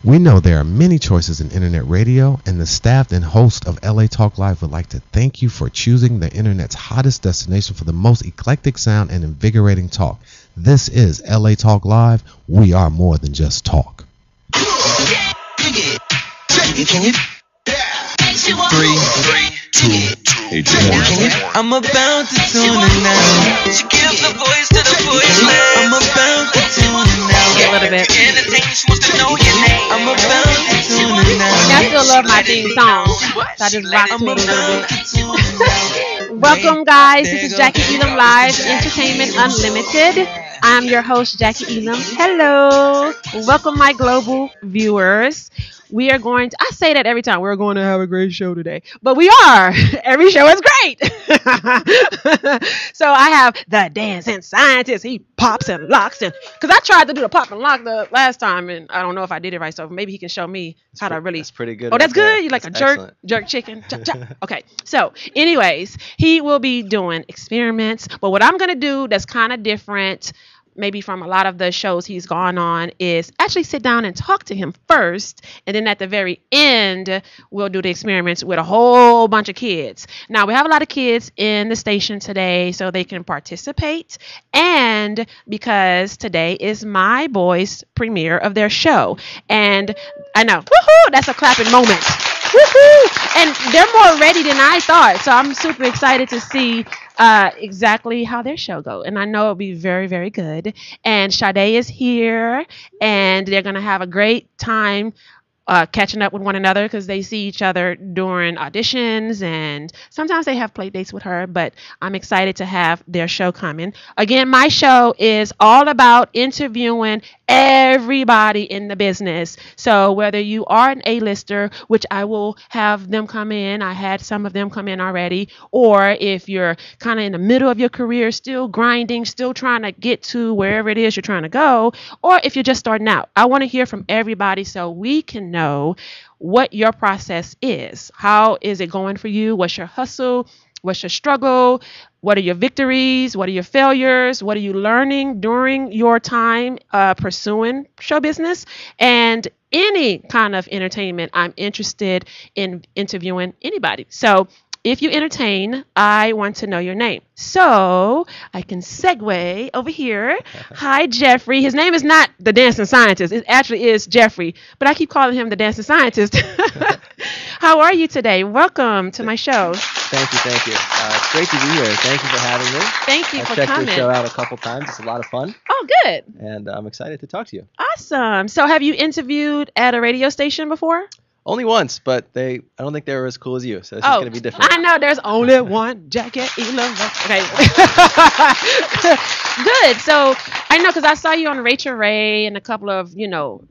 We know there are many choices in internet radio, and the staff and host of LA Talk Live would like to thank you for choosing the internet's hottest destination for the most eclectic sound and invigorating talk. This is LA Talk Live. We are more than just talk. 3, 2, 1. I'm about to tune in now. She gives the voice to the voiceless. I'm about to tune in now. A little bit. She wants to know your name. I'm about to tune in now. I still love my theme song, so I just rock to it a little bit. Welcome, guys. This is Jackie Elam Live, Entertainment Unlimited. I'm your host, Jackie Elam. Hello. Welcome, my global viewers. We are going to, I say that every time, we're going to have a great show today. But we are. Every show is great. So I have the dancing scientist. He pops and locks. And because I tried to do the pop and lock the last time, and I don't know if I did it right. So maybe he can show me how to really. That's pretty good. Oh, that's right good? You like that's a excellent. jerk chicken? Chop, chop. Okay. So anyways, he will be doing experiments. But what I'm going to do that's kind of different, maybe from a lot of the shows he's gone on, is actually sit down and talk to him first. And then at the very end, we'll do the experiments with a whole bunch of kids. Now, we have a lot of kids in the station today so they can participate. And because today is my boys' premiere of their show. And I know, woohoo, that's a clapping moment. Woohoo! And they're more ready than I thought. So I'm super excited to see exactly how their show go. And I know it'll be very, very good. And Sade is here, and they're going to have a great time catching up with one another because they see each other during auditions, and sometimes they have play dates with her, but I'm excited to have their show coming. Again, my show is all about interviewing everybody in the business. So whether you are an A-lister, which I will have them come in, I had some of them come in already, or if you're kind of in the middle of your career, still grinding, still trying to get to wherever it is you're trying to go, or if you're just starting out, I want to hear from everybody so we can know what your process is. How is it going for you? What's your hustle? What's your struggle? What are your victories? What are your failures? What are you learning during your time pursuing show business? And any kind of entertainment, I'm interested in interviewing anybody. So if you entertain, I want to know your name. So I can segue over here. Hi, Jeffrey. His name is not the dancing scientist. It actually is Jeffrey, but I keep calling him the dancing scientist. How are you today? Welcome to my show. Thank you. It's great to be here. Thank you for having me. Thank you for coming. I've checked your show out a couple times. It's a lot of fun. Oh, good. And I'm excited to talk to you. Awesome. So have you interviewed at a radio station before? Only once, but I don't think they were as cool as you, so this is going to be different. I know, there's only one Jackie Elam. Okay. Good. So I know, because I saw you on Rachel Ray and a couple of,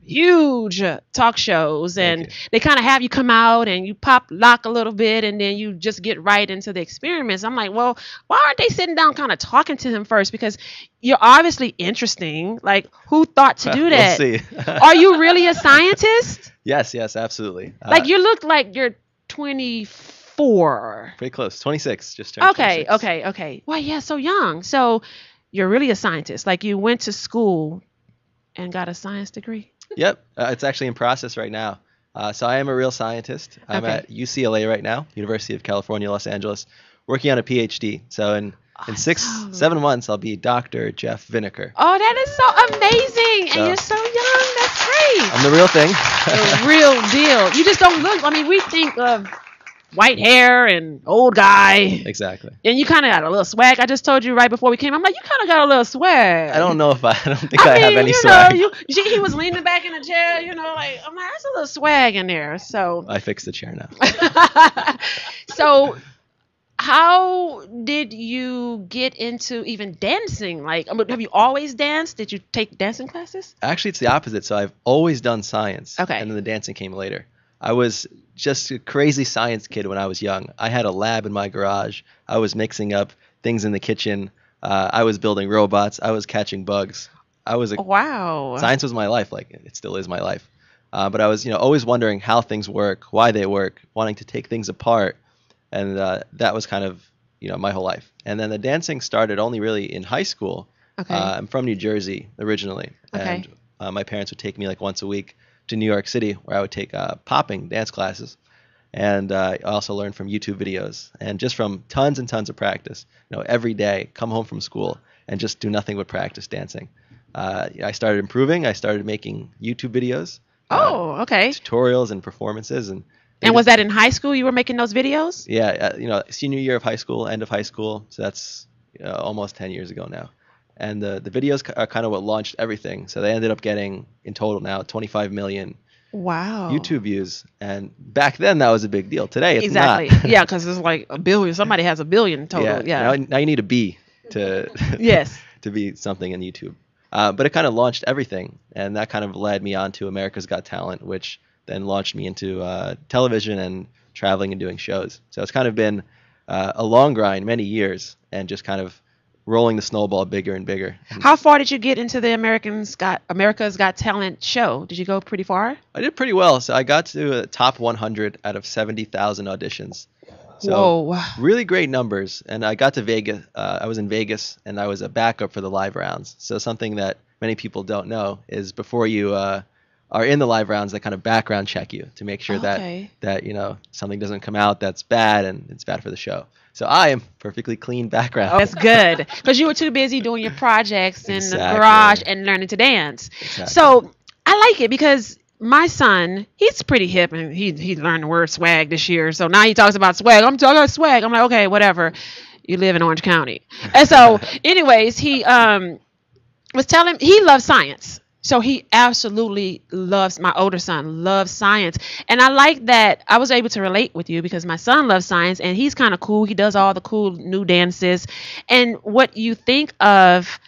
huge talk shows, and they kind of have you come out and you pop lock a little bit and then you just get right into the experiments. I'm like, well, why aren't they sitting down kind of talking to him first? Because you're obviously interesting. Like, who thought to do that? We'll see. Are you really a scientist? Yes, absolutely. Like, you look like you're 24. Pretty close. 26. Just turned 26. Okay. Well, yeah, so young. So you're really a scientist. Like, you went to school and got a science degree? Yep. It's actually in process right now. So I am a real scientist. I'm at UCLA right now, University of California, Los Angeles, working on a PhD. So in 7 months, I'll be Dr. Jeff Vinokur. Oh, that is so amazing. And you're so young. That's great. I'm the real thing. The real deal. You just don't look, we think of white hair and old guy. Exactly. And you kind of got a little swag. I just told you right before we came. I'm like, you kind of got a little swag. I don't think I have any swag. He was leaning back in the chair, I'm like, there's a little swag in there. So I fixed the chair now. So how did you get into even dancing? Like, have you always danced? Did you take dancing classes? Actually, it's the opposite. So I've always done science. Okay. And then the dancing came later. I was just a crazy science kid when I was young. I had a lab in my garage. I was mixing up things in the kitchen. I was building robots. I was catching bugs. Wow. Science was my life. Like, it still is my life. But I was, always wondering how things work, why they work, wanting to take things apart. And that was kind of, my whole life. And then the dancing started only really in high school. Okay. I'm from New Jersey originally. Okay. And my parents would take me like once a week to New York City, where I would take popping dance classes. And I also learned from YouTube videos and just from tons and tons of practice. Every day, come home from school and just do nothing but practice dancing. I started improving. I started making YouTube videos. Oh, okay. Tutorials and performances. And was that in high school you were making those videos? Yeah, senior year of high school, end of high school. So that's almost 10 years ago now. And the videos are kind of what launched everything. So they ended up getting, in total now, 25 million wow YouTube views. And back then, that was a big deal. Today, it's exactly. not. Yeah, because it's like a billion. Somebody has a billion total. Yeah. Now you need a B to yes. to be something in YouTube. But it kind of launched everything. And that kind of led me on to America's Got Talent, which then launched me into television and traveling and doing shows. So it's kind of been a long grind, many years, and just kind of rolling the snowball bigger and bigger. How far did you get into the America's Got Talent show? Did you go pretty far? I did pretty well. So I got to a top 100 out of 70,000 auditions. So whoa. Really great numbers. And I got to Vegas. I was in Vegas, and I was a backup for the live rounds. So something that many people don't know is before you are in the live rounds, they kind of background check you to make sure that something doesn't come out that's bad and it's bad for the show. So I am perfectly clean background. Oh, that's good, because you were too busy doing your projects in the garage and learning to dance. Exactly. So I like it because my son, he's pretty hip, and he learned the word swag this year. So now he talks about swag. I got swag. I'm like, okay, whatever. You live in Orange County. And so anyways, he was telling he loves science. So he absolutely loves, my older son loves science. And I like that I was able to relate with you because my son loves science and he's kind of cool. He does all the cool new dances. And what you think of,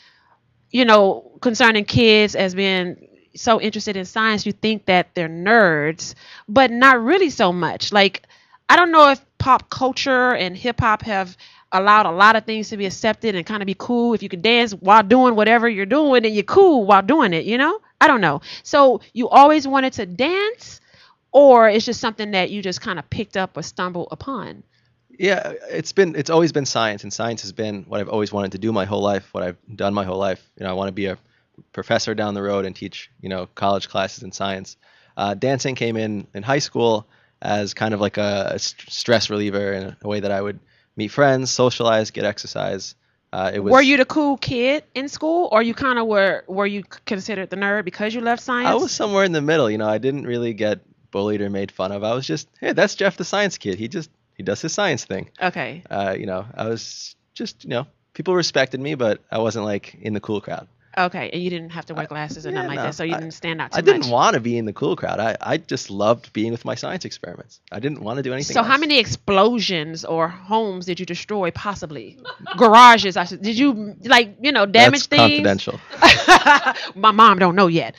concerning kids as being so interested in science, you think that they're nerds, but not really so much. Like, I don't know if pop culture and hip hop have allowed a lot of things to be accepted and kind of be cool. If you can dance while doing whatever you're doing, and you're cool while doing it, I don't know. So you always wanted to dance, or it's just something that you just kind of picked up or stumbled upon? Yeah, it's always been science, and science has been what I've always wanted to do my whole life, what I've done my whole life. I want to be a professor down the road and teach, college classes in science. Dancing came in high school as kind of like a stress reliever and a way that I would meet friends, socialize, get exercise. Were you the cool kid in school, or you kind of were you considered the nerd because you loved science? I was somewhere in the middle. I didn't really get bullied or made fun of. I was just, hey, that's Jeff the science kid. He does his science thing. Okay. I was just, people respected me, but I wasn't like in the cool crowd. Okay, and you didn't have to wear glasses or nothing like that, so you didn't stand out too much. I didn't want to be in the cool crowd. I just loved being with my science experiments. I didn't want to do anything else. How many explosions or homes did you destroy, possibly? Garages, did you, damage That's things? Confidential. My mom don't know yet.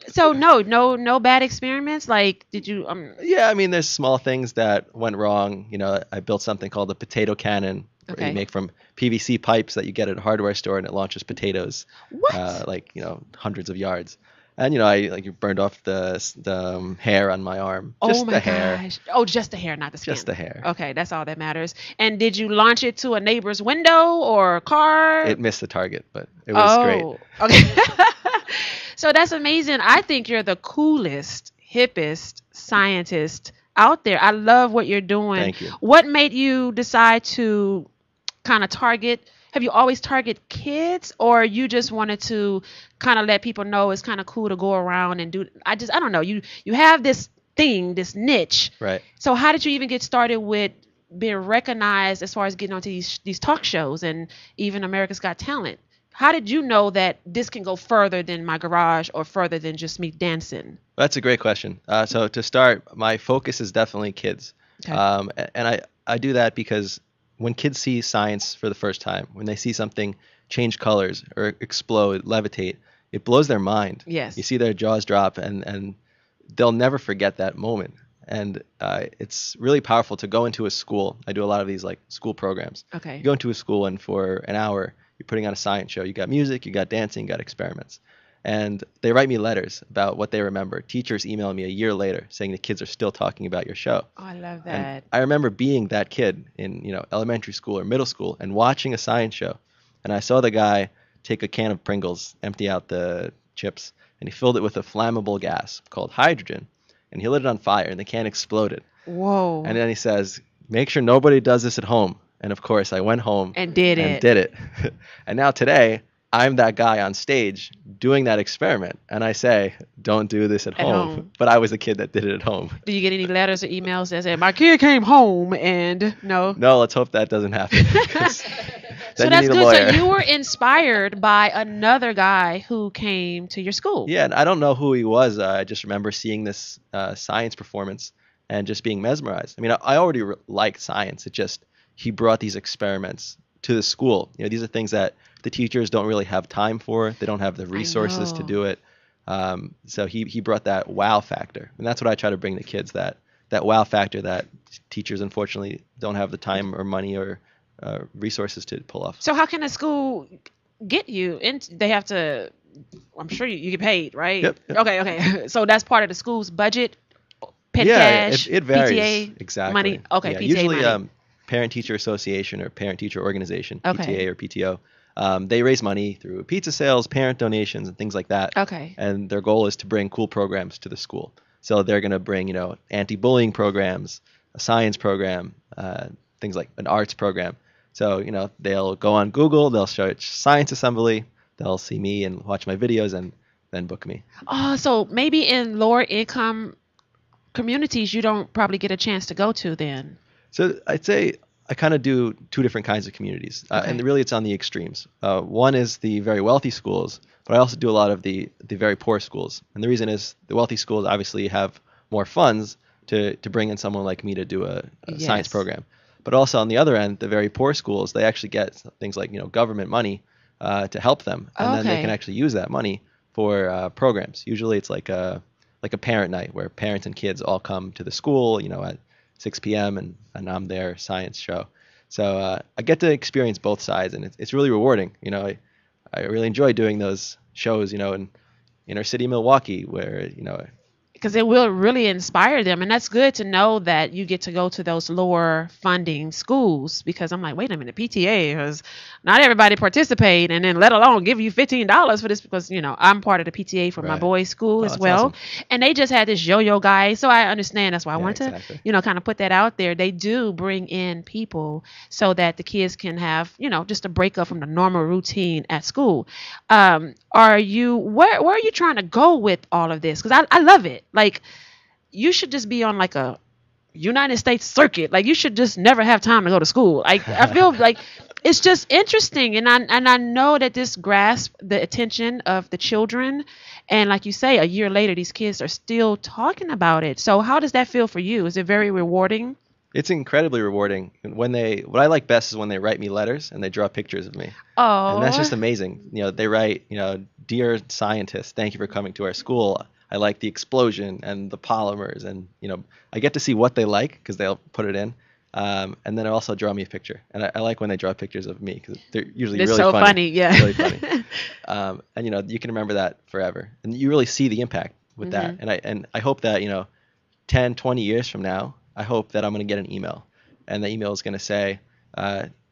So no bad experiments? Like, did you... Yeah, there's small things that went wrong. I built something called the potato cannon. Okay. You make from PVC pipes that you get at a hardware store, and it launches potatoes. What? Hundreds of yards. And you burned off the hair on my arm. Just my the hair. gosh. Oh, just the hair, not the skin. Just the hair. Okay, that's all that matters. And did you launch it to a neighbor's window or car? It missed the target, but it was great. Okay. So that's amazing. I think you're the coolest, hippest scientist out there. I love what you're doing. Thank you. What made you decide to kind of target? Have you always targeted kids, or you just wanted to kind of let people know it's kind of cool to go around and do? I don't know. You have this thing, this niche. Right. So how did you even get started with being recognized as far as getting onto these talk shows and even America's Got Talent? How did you know that this can go further than my garage or further than just me dancing? That's a great question. So to start, my focus is definitely kids. Okay. And I do that because when kids see science for the first time, when they see something change colors or explode, levitate, it blows their mind. Yes. You see their jaws drop, and they'll never forget that moment. And it's really powerful to go into a school. I do a lot of these school programs. Okay. You go into a school, and for an hour, you're putting on a science show. You got music, you got dancing, you got experiments. And they write me letters about what they remember. Teachers email me a year later saying the kids are still talking about your show. Oh, I love that. And I remember being that kid in elementary school or middle school and watching a science show. And I saw the guy take a can of Pringles, empty out the chips, and he filled it with a flammable gas called hydrogen, and he lit it on fire, and the can exploded. Whoa. And then he says, make sure nobody does this at home. And of course, I went home And did it. And now today, I'm that guy on stage doing that experiment. And I say, don't do this at home. But I was the kid that did it at home. Do you get any letters or emails that say, my kid came home and no? No, let's hope that doesn't happen. So that's good. So you were inspired by another guy who came to your school. Yeah, and I don't know who he was. I just remember seeing this science performance and just being mesmerized. I mean, I already liked science. It just, he brought these experiments to the school. You know, these are things that the teachers don't really have time for. They don't have the resources to do it. So he brought that wow factor. And that's what I try to bring to kids, that wow factor that teachers unfortunately don't have the time or money or resources to pull off. So how can a school get you? They have to, I'm sure you get paid, right? Yep. Okay. So that's part of the school's budget? Cash, it varies. PTA exactly. Money? Okay, yeah, PTA usually, money. Parent-teacher association or parent-teacher organization, Okay. PTA or PTO, they raise money through pizza sales, parent donations, and things like that. Okay. And their goal is to bring cool programs to the school. So they're going to bring, anti-bullying programs, a science program, things like an arts program. So, they'll go on Google, they'll search science assembly, they'll see me and watch my videos and then book me. Oh, so maybe in lower income communities you don't probably get a chance to go to then. So I'd say I kind of do two different kinds of communities, and really it's on the extremes. One is the very wealthy schools, but I also do a lot of the very poor schools. And the reason is the wealthy schools obviously have more funds to bring in someone like me to do a science program. But also on the other end, the very poor schools, they actually get things like government money to help them, and then they can actually use that money for programs. Usually it's like a parent night where parents and kids all come to the school, at 6 p.m. and I'm their science show. So I get to experience both sides, and it's really rewarding. I really enjoy doing those shows, in inner city Milwaukee, where because it will really inspire them, and that's good to know that you get to go to those lower funding schools. Because I'm like, wait a minute, PTA, because not everybody participate, and then let alone give you $15 for this, because I'm part of the PTA for my boys' school as well, awesome. And they just had this yo-yo guy, so I understand. That's why I want to kind of put that out there. They do bring in people so that the kids can have just a break up from the normal routine at school. Where are you trying to go with all of this? Because I love it. Like, you should just be on like a United States circuit. Like, you should just never have time to go to school. I feel like it's just interesting, and I know that this grasps the attention of the children, and like you say, a year later these kids are still talking about it. So how does that feel for you? Is it very rewarding? It's incredibly rewarding. What I like best is when they write me letters and they draw pictures of me. Oh, and that's just amazing. They write, dear scientist, thank you for coming to our school. I like the explosion and the polymers, and I get to see what they like because they'll put it in, and then they also draw me a picture. And I like when they draw pictures of me because they're usually really so funny. Yeah, really funny. And you can remember that forever, and you really see the impact with that. And I hope that 10, 20 years from now, I hope that I'm going to get an email, and the email is going to say,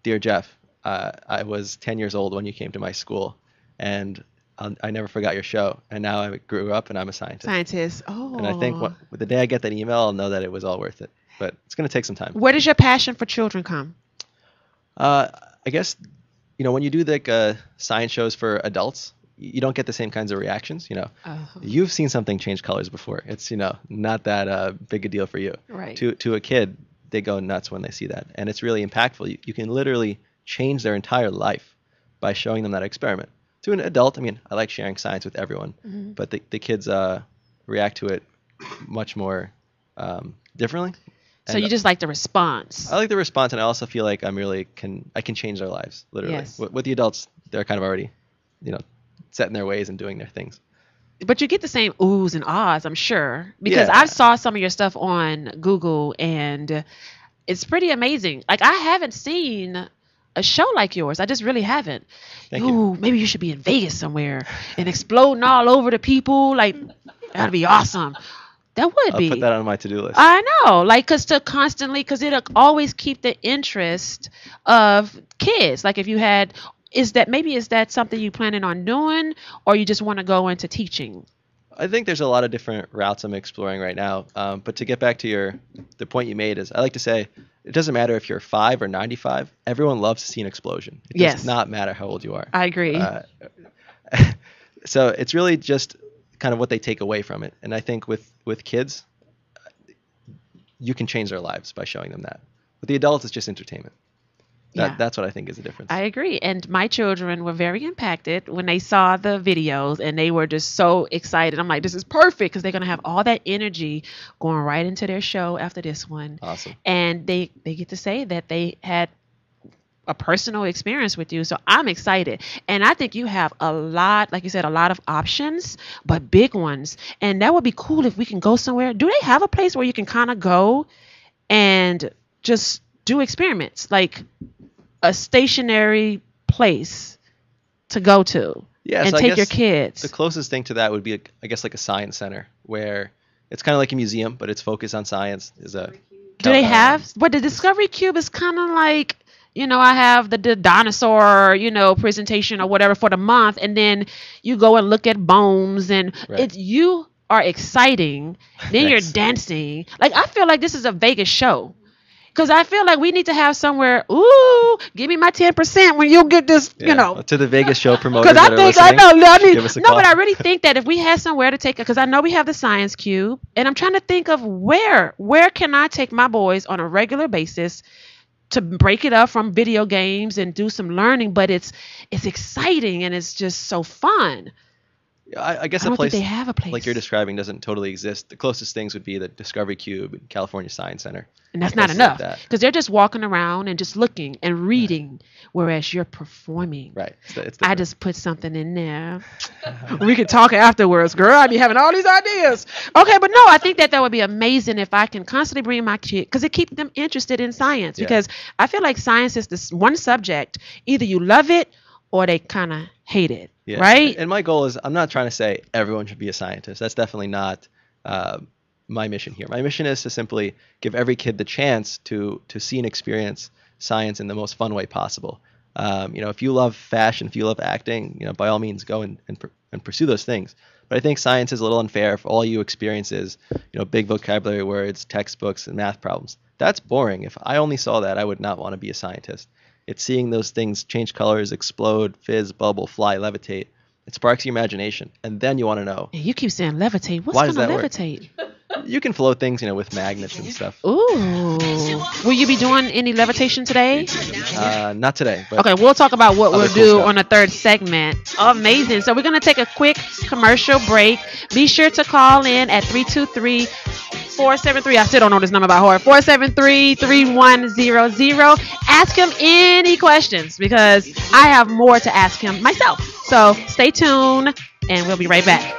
"Dear Jeff, I was 10 years old when you came to my school, and I never forgot your show, and now I grew up and I'm a scientist." Oh. And I think the day I get that email, I'll know that it was all worth it. But it's going to take some time. Where does your passion for children come? I guess, when you do like science shows for adults, you don't get the same kinds of reactions. You've seen something change colors before. It's not that big a deal for you. Right. To a kid, they go nuts when they see that, and it's really impactful. You can literally change their entire life by showing them that experiment. To an adult, I like sharing science with everyone, but the kids react to it much more differently. So you just like the response. I like the response, and I also feel like I can change their lives, literally. Yes. With the adults, they're kind of already, set in their ways and doing their things. But you get the same oohs and ahs, I'm sure, because I saw some of your stuff on Google, and it's pretty amazing. Like, I haven't seen a show like yours. I just really haven't. Thank you. Maybe you should be in Vegas somewhere and exploding all over the people. Like, that'd be awesome. That would be. I'll put that on my to-do list. I know. Like, because it'll always keep the interest of kids. Like, if you had, is that something you planning on doing, or you just want to go into teaching? I think there's a lot of different routes I'm exploring right now. But to get back to the point you made is I like to say it doesn't matter if you're 5 or 95. Everyone loves to see an explosion. It Yes. does not matter how old you are. I agree. So it's really just kind of what they take away from it. And I think with kids, you can change their lives by showing them that. With the adults, it's just entertainment. That's what I think is the difference. I agree. And my children were very impacted when they saw the videos, and they were just so excited. I'm like, this is perfect, because they're going to have all that energy going right into their show after this one. Awesome. And they get to say that they had a personal experience with you. So I'm excited. And I think you have a lot, like you said, a lot of options, but big ones. And that would be cool if we can go somewhere. Do they have a place where you can kind of go and just do experiments, like a stationary place to go to and so I take guess your kids? The closest thing to that would be, I guess, like a science center where it's kind of like a museum, but it's focused on science. Do they have? But the Discovery Cube is kind of like, I have the dinosaur, presentation or whatever for the month, and then you go and look at bones, and you are exciting. Then you're dancing. Like, I feel like this is a Vegas show. Because I feel like we need to have somewhere, give me my 10% when you get this, To the Vegas show promoters Because give us a call. but I really think that if we had somewhere to take, because I know we have the Science Cube, and I'm trying to think of where can I take my boys on a regular basis to break it up from video games and do some learning, but it's exciting and it's just so fun. I guess I don't a place think they have a place like you're describing doesn't totally exist. The closest things would be the Discovery Cube and California Science Center. And that's not enough, because they're just walking around and just looking and reading, whereas you're performing. Right. I just put something in there. We could talk afterwards, girl. I'd be having all these ideas. Okay, but no, I think that would be amazing if I can constantly bring my kids, because it keeps them interested in science. Because I feel like science is this one subject, either you love it or they kind of hate it. Yeah. Right? And my goal is, I'm not trying to say everyone should be a scientist. That's definitely not my mission here. My mission is to simply give every kid the chance to see and experience science in the most fun way possible. If you love fashion, if you love acting, by all means go and pursue those things. But I think science is a little unfair if all you experience is, big vocabulary words, textbooks, and math problems. That's boring. If I only saw that, I would not want to be a scientist. It's seeing those things change colors, explode, fizz, bubble, fly, levitate. It sparks your imagination. And then you want to know. You keep saying levitate. What's Why going does to that levitate? You can float things, with magnets and stuff. Ooh. Will you be doing any levitation today? Not today. But okay, we'll talk about what we'll do stuff on the third segment. Amazing. So we're going to take a quick commercial break. Be sure to call in at 323-473. I still don't know this number by heart. 473-3100. Ask him any questions, because I have more to ask him myself. So stay tuned, and we'll be right back.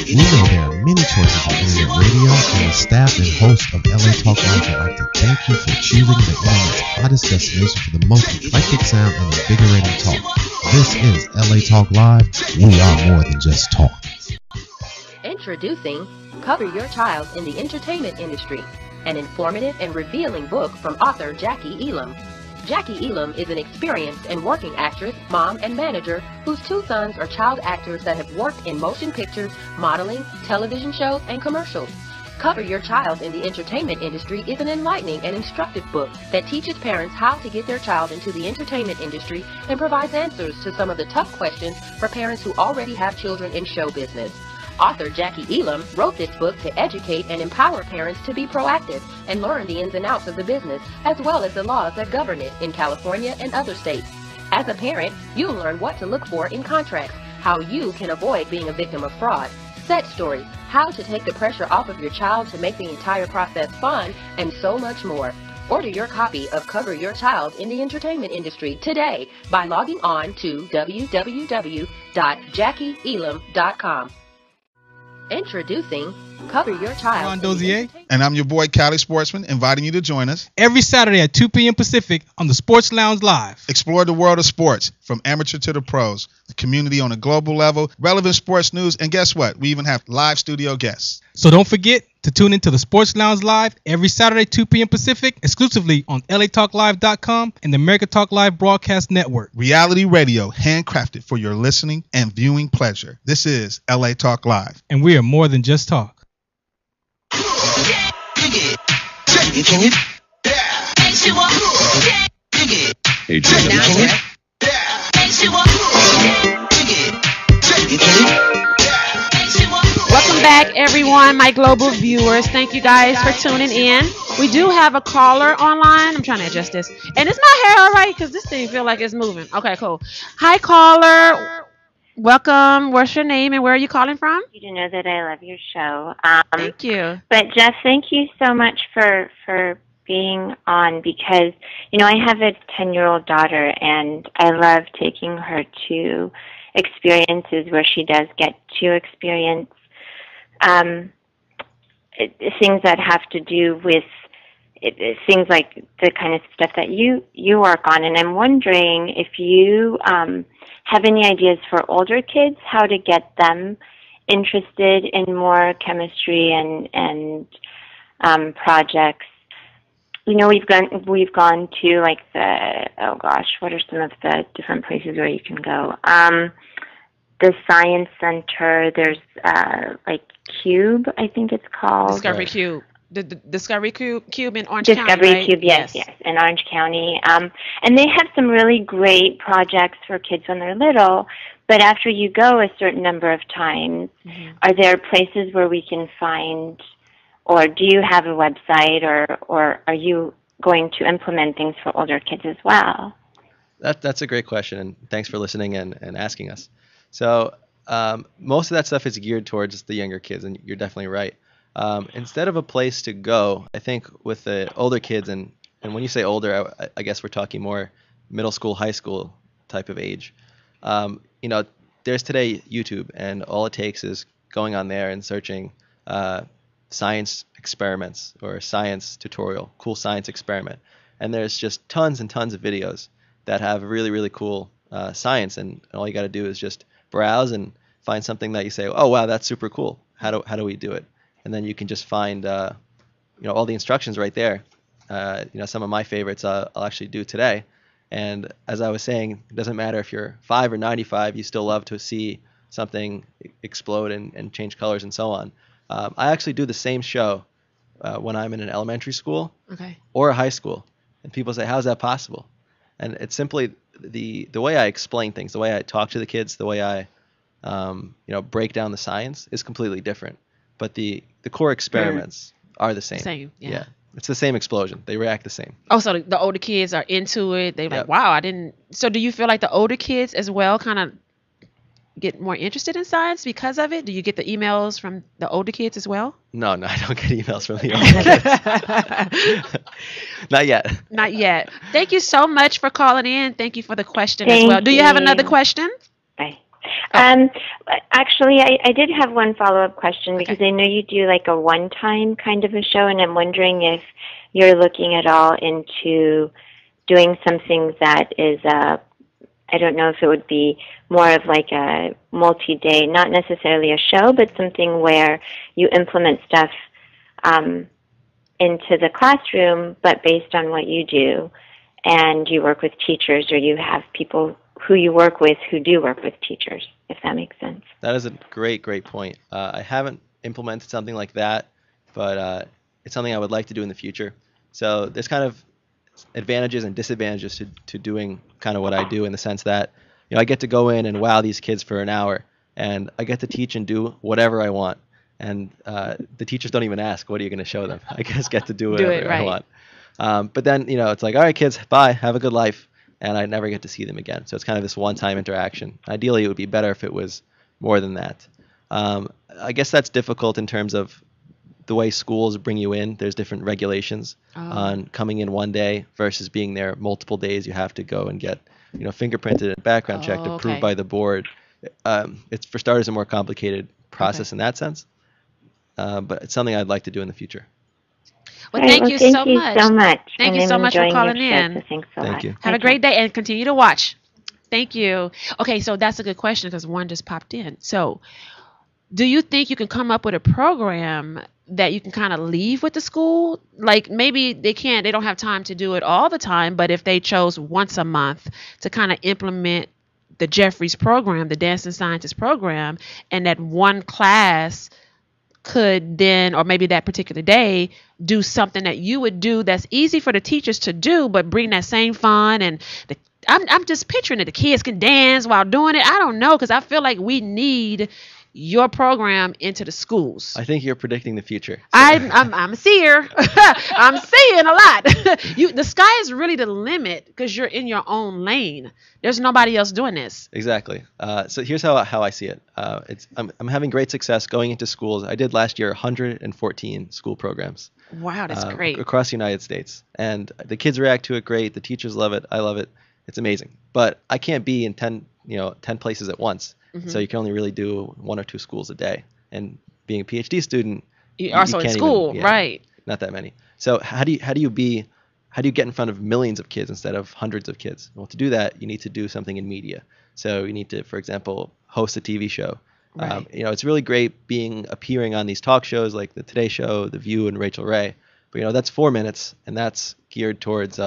We know there are many choices on internet radio, and the staff and host of LA Talk Live would like to thank you for choosing the internet's hottest destination for the most eclectic sound and invigorating talk. This is LA Talk Live. We are more than just talk. Introducing Cover Your Child in the Entertainment Industry, an informative and revealing book from author Jackie Elam. Jackie Elam is an experienced and working actress, mom, and manager whose 2 sons are child actors that have worked in motion pictures, modeling, television shows, and commercials. Cover Your Child in the Entertainment Industry is an enlightening and instructive book that teaches parents how to get their child into the entertainment industry and provides answers to some of the tough questions for parents who already have children in show business. Author Jackie Elam wrote this book to educate and empower parents to be proactive and learn the ins and outs of the business, as well as the laws that govern it in California and other states. As a parent, you'll learn what to look for in contracts, how you can avoid being a victim of fraud, set stories, how to take the pressure off of your child to make the entire process fun, and so much more. Order your copy of Cover Your Child in the Entertainment Industry today by logging on to www.jackieelam.com. Introducing Cover your child. Ron Dozier. And I'm your boy, Cali Sportsman, inviting you to join us. Every Saturday at 2 p.m. Pacific on the Sports Lounge Live. Explore the world of sports, from amateur to the pros, the community on a global level, relevant sports news, and guess what? We even have live studio guests. So don't forget to tune into the Sports Lounge Live every Saturday, 2 p.m. Pacific, exclusively on LATalkLive.com and the America Talk Live Broadcast Network. Reality radio, handcrafted for your listening and viewing pleasure. This is LA Talk Live. And we are more than just talk. Welcome back, everyone, my global viewers. Thank you guys for tuning in. We do have a caller online. I'm trying to adjust this. And is my hair all right? Because this thing feel like it's moving. Okay, cool. Hi, caller. Welcome. What's your name and where are you calling from? You to know that I love your show. Thank you. But Jeff, thank you so much for being on, because I have a 10-year-old daughter and I love taking her to experiences where she does get to experience things that have to do with things like the kind of stuff that you work on. And I'm wondering if you have any ideas for older kids, how to get them interested in more chemistry and projects. We've gone to like what are some of the different places where you can go? The Science Center. There's like Cube, I think it's called. Discovery Cube. The Discovery Cube in Orange Discovery County, right? Cube, yes, in Orange County. And they have some really great projects for kids when they're little, but after you go a certain number of times, are there places where we can find, or do you have a website, or are you going to implement things for older kids as well? That's a great question, and thanks for listening and asking us. So most of that stuff is geared towards the younger kids, and you're definitely right. Instead of a place to go, I think with the older kids, and when you say older, I guess we're talking more middle school, high school type of age. There's today YouTube, and all it takes is going on there and searching science experiments or science tutorial, cool science experiment. And there's just tons and tons of videos that have really, really cool science, and all you got to do is just browse and find something that you say, oh, wow, that's super cool. How do we do it? And then you can just find, all the instructions right there. Some of my favorites I'll actually do today. And as I was saying, it doesn't matter if you're 5 or 95, you still love to see something explode and change colors and so on. I actually do the same show when I'm in an elementary school or a high school. And people say, how's that possible? And it's simply the way I explain things, the way I talk to the kids, the way I break down the science is completely different. But the core experiments are the same. Same, yeah. It's the same explosion. They react the same. Oh, so the older kids are into it. They're like, wow, I didn't. So do you feel like the older kids as well kind of get more interested in science because of it? Do you get the emails from the older kids as well? No, I don't get emails from the older kids. Not yet. Not yet. Thank you so much for calling in. Thank you for the question as Thank well. Do you have you. another question? Bye. Actually, I did have one follow-up question, because I know you do like a one-time kind of a show, and I'm wondering if you're looking at all into doing something that is, I don't know if it would be more of like a multi-day, not necessarily a show, but something where you implement stuff into the classroom, but based on what you do, and you work with teachers, or you have people who you work with who do work with teachers, if that makes sense. That is a great point. I haven't implemented something like that, but it's something I would like to do in the future. So there's kind of advantages and disadvantages to doing kind of what I do, in the sense that I get to go in and wow these kids for an hour, and I get to teach and do whatever I want. And the teachers don't even ask, what are you going to show them? I just get to do whatever I want. But then, it's like, all right, kids, bye, have a good life. And I never get to see them again. So it's kind of this one-time interaction. Ideally, it would be better if it was more than that. I guess that's difficult in terms of the way schools bring you in. There's different regulations on coming in one day versus being there multiple days. You have to go and get, fingerprinted and background checked, approved by the board. It's, for starters, a more complicated process in that sense. but it's something I'd like to do in the future. Well, All right, thank you thank so you much. so much. Thank And you so I'm much for enjoying your calling show, in. so thanks a Thank lot. you. Have a great day and continue to watch. Thank you. Okay, so that's a good question because one just popped in. So, do you think you can come up with a program that you can kind of leave with the school? Like maybe they don't have time to do it all the time, but if they chose once a month to kind of implement the Jeffries program, the Dance and Scientist program, and that one class could then, or maybe that particular day, do something that you would do that's easy for the teachers to do, but bring that same fun and I'm just picturing it. The kids can dance while doing it. I don't know, because I feel like we need your program into the schools. I think you're predicting the future. So. I'm a seer. I'm seeing a lot. The sky is really the limit because you're in your own lane. There's nobody else doing this. Exactly. So here's how I see it. I'm having great success going into schools. I did last year 114 school programs. Wow, that's great. Across the United States. And the kids react to it great. The teachers love it. I love it. It's amazing. But I can't be in 10 places at once. Mm-hmm. So you can only really do 1 or 2 schools a day. And being a PhD student, you also in school, right? Not that many. So how do you get in front of millions of kids instead of hundreds of kids? Well, to do that, you need to do something in media. So you need to, for example, host a TV show. Right. It's really great appearing on these talk shows like the Today Show, The View, and Rachel Ray. But that's 4 minutes, and that's geared towards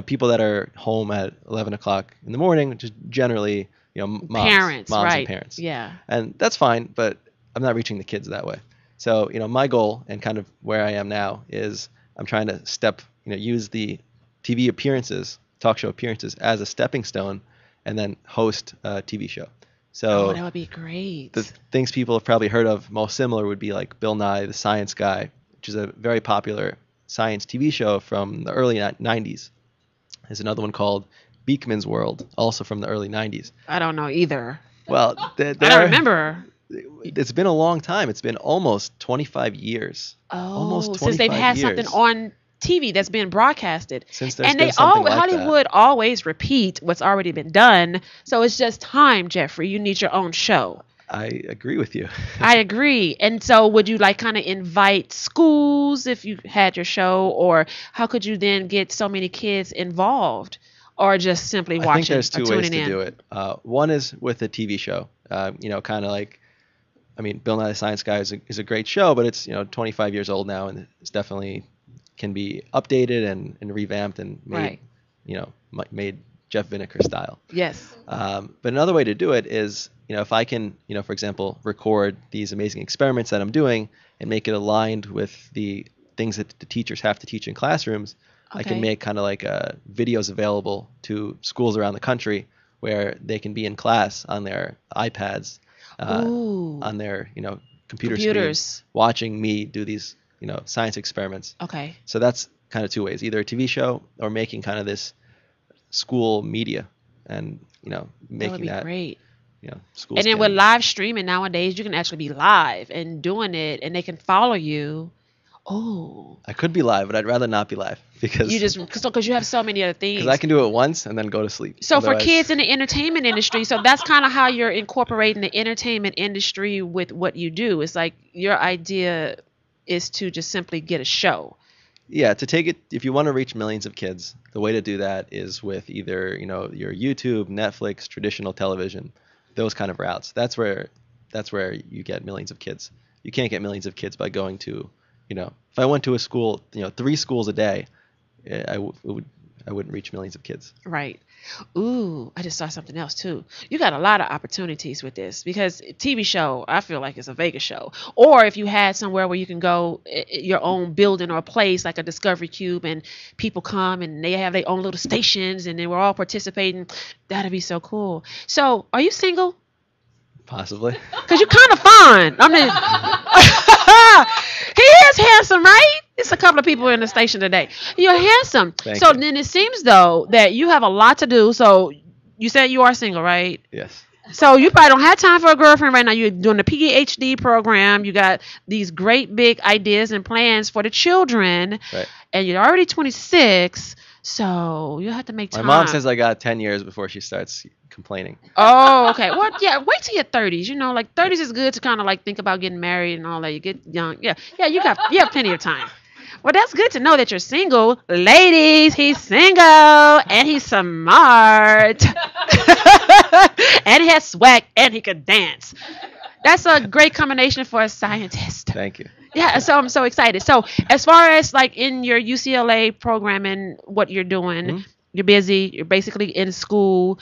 people that are home at 11 o'clock in the morning, which is generally moms right. and parents. Yeah. And that's fine, but I'm not reaching the kids that way. So, my goal and kind of where I am now is I'm trying to use the TV appearances, talk show appearances as a stepping stone and then host a TV show. So that would be great. The things people have probably heard of most similar would be like Bill Nye, the Science Guy, which is a very popular science TV show from the early 90s. There's another one called Beekman's World, also from the early 90s. I don't know either. Well, I don't remember. It's been a long time. It's been almost 25 years. Oh, almost 25 since they've had years. something on TV that's been broadcasted. Since there's been something like Hollywood that. always repeat what's already been done. So it's just time, Jeffrey. You need your own show. I agree with you. I agree. And so would you kind of invite schools if you had your show, or how could you then get so many kids involved, or just simply watching? I think there's 2 ways to in? do it. One is with a TV show, kind of like, Bill Nye the Science Guy is a great show, but it's 25 years old now, and it's definitely can be updated and revamped and made, right. Made Jeff Vinokur style. Yes. But another way to do it is, if I can, for example, record these amazing experiments that I'm doing and make it aligned with the things that the teachers have to teach in classrooms, I can make kind of like videos available to schools around the country where they can be in class on their iPads, on their, computers, screens, watching me do these, science experiments. Okay. So that's kind of 2 ways, either a TV show or making kind of this school media and, making that would be that great. Schools and then with live streaming nowadays, you can actually be live and doing it, and they can follow you. Oh. I could be live, but I'd rather not be live because you have so many other things. Because I can do it once and then go to sleep. So for kids in the entertainment industry, so that's kind of how you're incorporating the entertainment industry with what you do. It's like your idea is to just simply get a show. Yeah, to take it, if you want to reach millions of kids, the way to do that is with either, your YouTube, Netflix, traditional television, those kind of routes. That's where you get millions of kids. You can't get millions of kids by going to, if I went to a school, 3 schools a day, I wouldn't reach millions of kids. Right. Ooh, I just saw something else too. You got a lot of opportunities with this because TV show, I feel like it's a Vegas show. Or if you had somewhere where you can go, your own building or place like a Discovery Cube, and people come and they have their own little stations and then we're all participating, that'd be so cool. So, are you single? Possibly. Because you're kind of fun. I mean, he is handsome, right? It's a couple of people in the station today. You're handsome. Thank you. Then it seems, though, that you have a lot to do. So you said you are single, right? Yes. So you probably don't have time for a girlfriend right now. You're doing the PhD program. You got these great big ideas and plans for the children, Right. and you're already 26. So you have to make My time. mom says I got 10 years before she starts complaining. Oh, okay. Well, yeah. Wait till your 30s. You know, like 30s is good to kind of like think about getting married and all that. You get young. Yeah. You have plenty of time. Well, that's good to know that you're single, ladies. He's single and he's smart, and he has swag and he can dance. That's a great combination for a scientist. Thank you. Yeah, so I'm so excited. So as far as like in your UCLA program and what you're doing, you're busy. You're basically in school.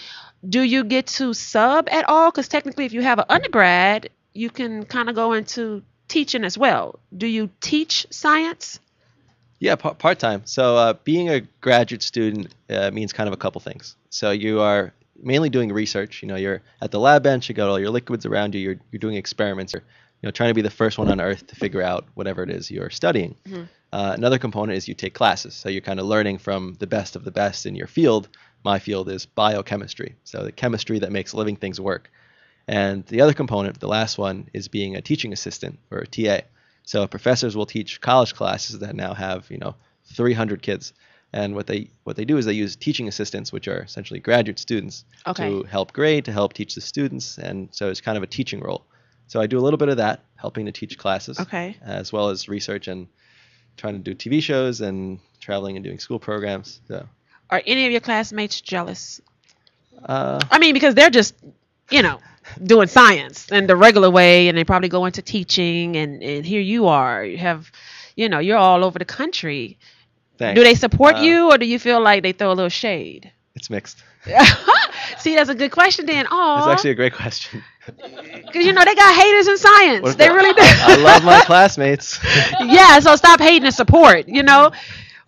Do you get to sub at all? Because technically, if you have an undergrad, you can kind of go into teaching as well. Do you teach science? Yeah, part-time. So being a graduate student means kind of a couple things. So you are mainly doing research. You know, you're at the lab bench. You got all your liquids around you. You're doing experiments. You're trying to be the first one on Earth to figure out whatever it is you're studying. Another component is you take classes. So you're kind of learning from the best of the best in your field. My field is biochemistry. So the chemistry that makes living things work. And the other component, the last one, is being a teaching assistant or a TA. So professors will teach college classes that now have 300 kids, and what they do is they use teaching assistants, which are essentially graduate students, to help grade, to help teach the students, and so it's kind of a teaching role. So I do a little bit of that, helping to teach classes, as well as research and trying to do TV shows and traveling and doing school programs. So. Are any of your classmates jealous? I mean, because they're just doing science in the regular way, and they probably go into teaching, and here you are. You have, you're all over the country. Thanks. Do they support you, or do you feel like they throw a little shade? It's mixed. See, that's a good question then. Oh, it's actually a great question. Because they got haters in science. They really do. I love my classmates. Yeah, so stop hating and support,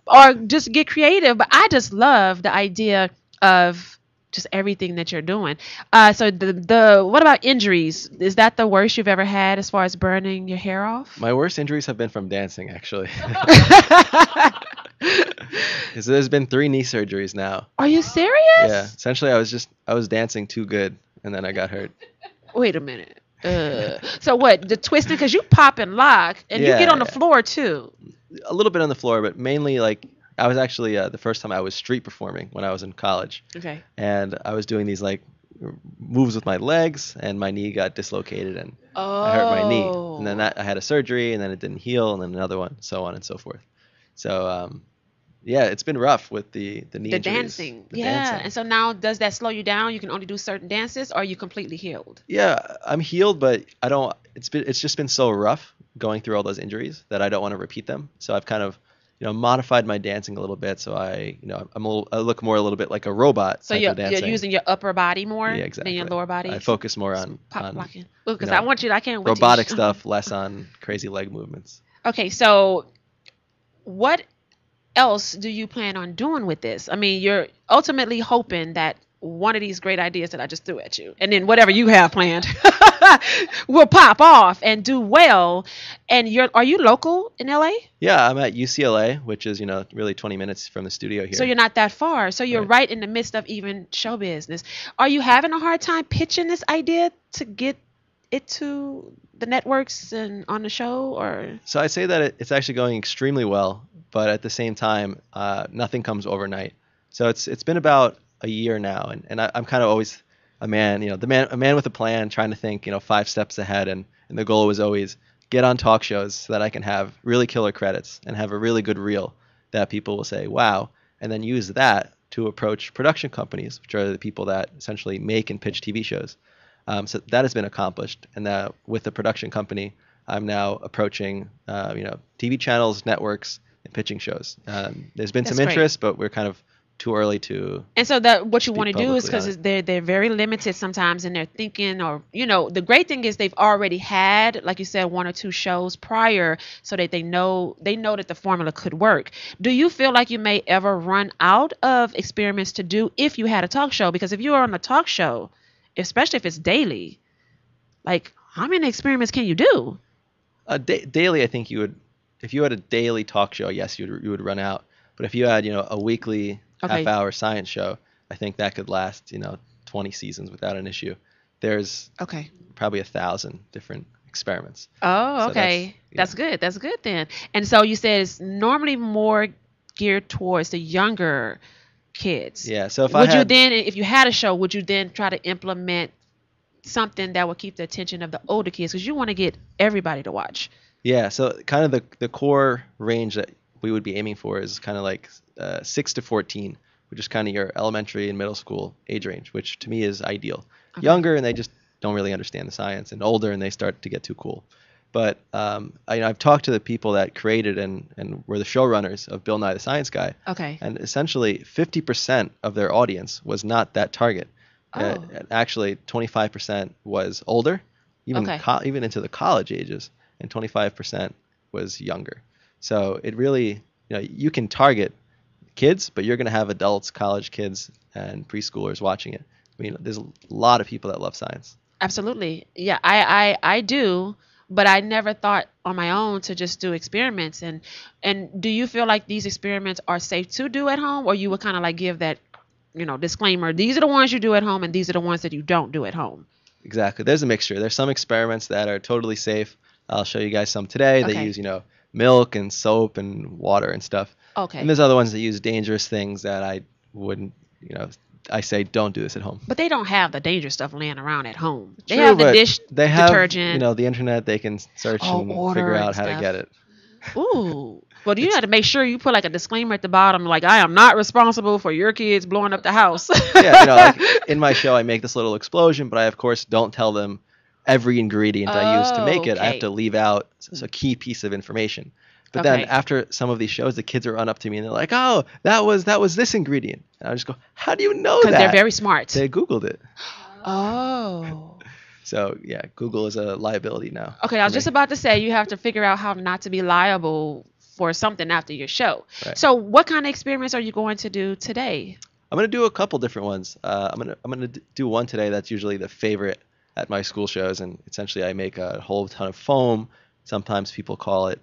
or just get creative. But I just love the idea of just everything that you're doing. So the what about injuries? Is that the worst you've ever had as far as burning your hair off? My worst injuries have been from dancing, actually. So there's been 3 knee surgeries now. Are you serious? Yeah. Essentially, I was dancing too good, and then I got hurt. Wait a minute. So what? The twisting, because you pop and lock, and you get on the floor too. A little bit on the floor, but mainly like I was actually the first time I was street performing when I was in college. Okay. And I was doing these like moves with my legs, and my knee got dislocated, and I hurt my knee. And then I had a surgery, and then it didn't heal, and then another one, so on and so forth. So yeah, it's been rough with the knee injuries. Dancing. Dancing. And so now, does that slow you down? You can only do certain dances, or are you completely healed? Yeah, I'm healed, but I don't. It's just been so rough going through all those injuries that I don't want to repeat them. So I've kind of modified my dancing a little bit, so I look more a little bit like a robot. So you're using your upper body more than your lower body. I focus more on pop locking. Because I want you. I can't wait. Robotic stuff, less on crazy leg movements. Okay, so what else do you plan on doing with this? I mean, you're ultimately hoping that one of these great ideas that I just threw at you, and then whatever you have planned will pop off and do well. And are you local in LA? Yeah, I'm at UCLA, which is really 20 minutes from the studio here. So you're not that far. So you're right in the midst of even show business. Are you having a hard time pitching this idea to get it to the networks and on the show, or? So I'd say that it's actually going extremely well, but at the same time, nothing comes overnight. So it's been about a year now, and I'm kind of always a man with a plan, trying to think 5 steps ahead, and the goal was always get on talk shows so that I can have really killer credits and have a really good reel that people will say wow, and then use that to approach production companies, which are the people that essentially make and pitch TV shows. So that has been accomplished, and with the production company, I'm now approaching TV channels, networks, and pitching shows. There's been some interest, but we're kind of too early to. And so that what you want to do is, because they're very limited sometimes in their thinking, or the great thing is they've already had, like you said, 1 or 2 shows prior, so that they know that the formula could work. Do you feel like you may ever run out of experiments to do if you had a talk show? Because if you are on a talk show, especially if it's daily, like how many experiments can you do? Daily, I think you would. If you had a daily talk show, yes, you would run out. But if you had a weekly half-hour science show, I think that could last 20 seasons without an issue. there's Okay. probably 1,000 different experiments. Oh, So okay. that's- That's good. That's good then. And so you said it's normally more geared towards the younger kids. Yeah. So if If you had a show, would you then try to implement something that would keep the attention of the older kids? Because you want to get everybody to watch. Yeah, so kind of the core range that we would be aiming for is kind of like 6 to 14, which is kind of your elementary and middle school age range, which to me is ideal. Okay. Younger and they just don't really understand the science, and older and they start to get too cool. But I've talked to the people that created and were the showrunners of Bill Nye the Science Guy, Okay. and essentially 50% of their audience was not that target. Oh. Actually, 25% was older, even Okay. even into the college ages, and 25% was younger. So it really, you can target kids, but you're going to have adults, college kids, and preschoolers watching it. I mean, there's a lot of people that love science. Absolutely. Yeah, I do, but I never thought on my own to just do experiments. And do you feel like these experiments are safe to do at home, or you would kind of like give that, disclaimer, these are the ones you do at home and these are the ones that you don't do at home? Exactly. There's a mixture. There's some experiments that are totally safe. I'll show you guys some today. They Okay. use, milk and soap and water and stuff. Okay. And there's other ones that use dangerous things that I wouldn't, I say don't do this at home. But they don't have the dangerous stuff laying around at home. They True, have the but dish they have, detergent. the internet. They can search and order figure and out how to stuff. get it. Ooh. Well, you have to make sure you put like a disclaimer at the bottom, like, I am not responsible for your kids blowing up the house. Yeah, like in my show, I make this little explosion, but I, of course, don't tell them every ingredient I use to make it. I have Okay. to leave out a key piece of information. But then Okay. after some of these shows, the kids will run up to me and they're like, "Oh, that was this ingredient." And I just go, "How do you know that?" Because they're very smart. They Googled it. Oh. So yeah, Google is a liability now. Okay, I was for just me. about to say you have to figure out how not to be liable for something after your show. Right. So what kind of experiments are you going to do today? I'm gonna do a couple different ones. I'm gonna do one today that's usually the favorite at my school shows, and essentially I make a whole ton of foam. Sometimes people call it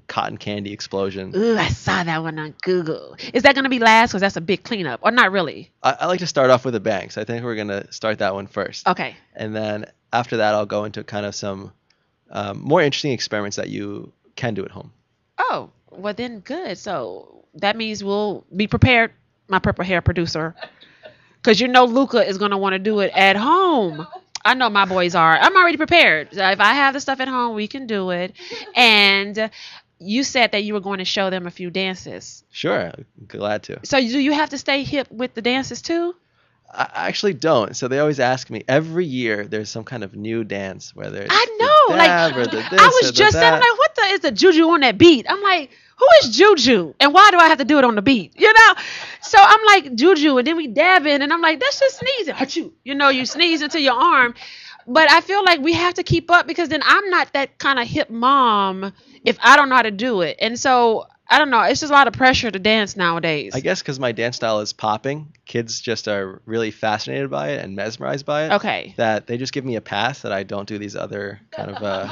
cotton candy explosion. Ooh, I saw that one on Google. Is that going to be last? Because that's a big cleanup. Or not really? I like to start off with a bang, so I think we're gonna start that one first. Okay. And then after that, I'll go into kind of some more interesting experiments that you can do at home. Oh, well then good. So that means we'll be prepared, my purple hair producer. Because Luca is going to want to do it at home. I know my boys are. I'm already prepared. So if I have the stuff at home, we can do it. And you said that you were going to show them a few dances. Sure, glad to. So do you have to stay hip with the dances too? I actually don't. So they always ask me every year. There's some kind of new dance, whether it's I know. the Like dab or the this I was or the just saying, I'm that. like, what the is the juju on that beat? I'm like, who is Juju? And why do I have to do it on the beat? So I'm like, Juju, and then we dab in, and I'm like, that's just sneezing. Achoo. You sneeze into your arm. But I feel like we have to keep up because then I'm not that kind of hip mom if I don't know how to do it. And so I don't know. It's just a lot of pressure to dance nowadays. I guess because my dance style is popping, kids just are really fascinated by it and mesmerized by it. Okay. That they just give me a pass that I don't do these other kind of.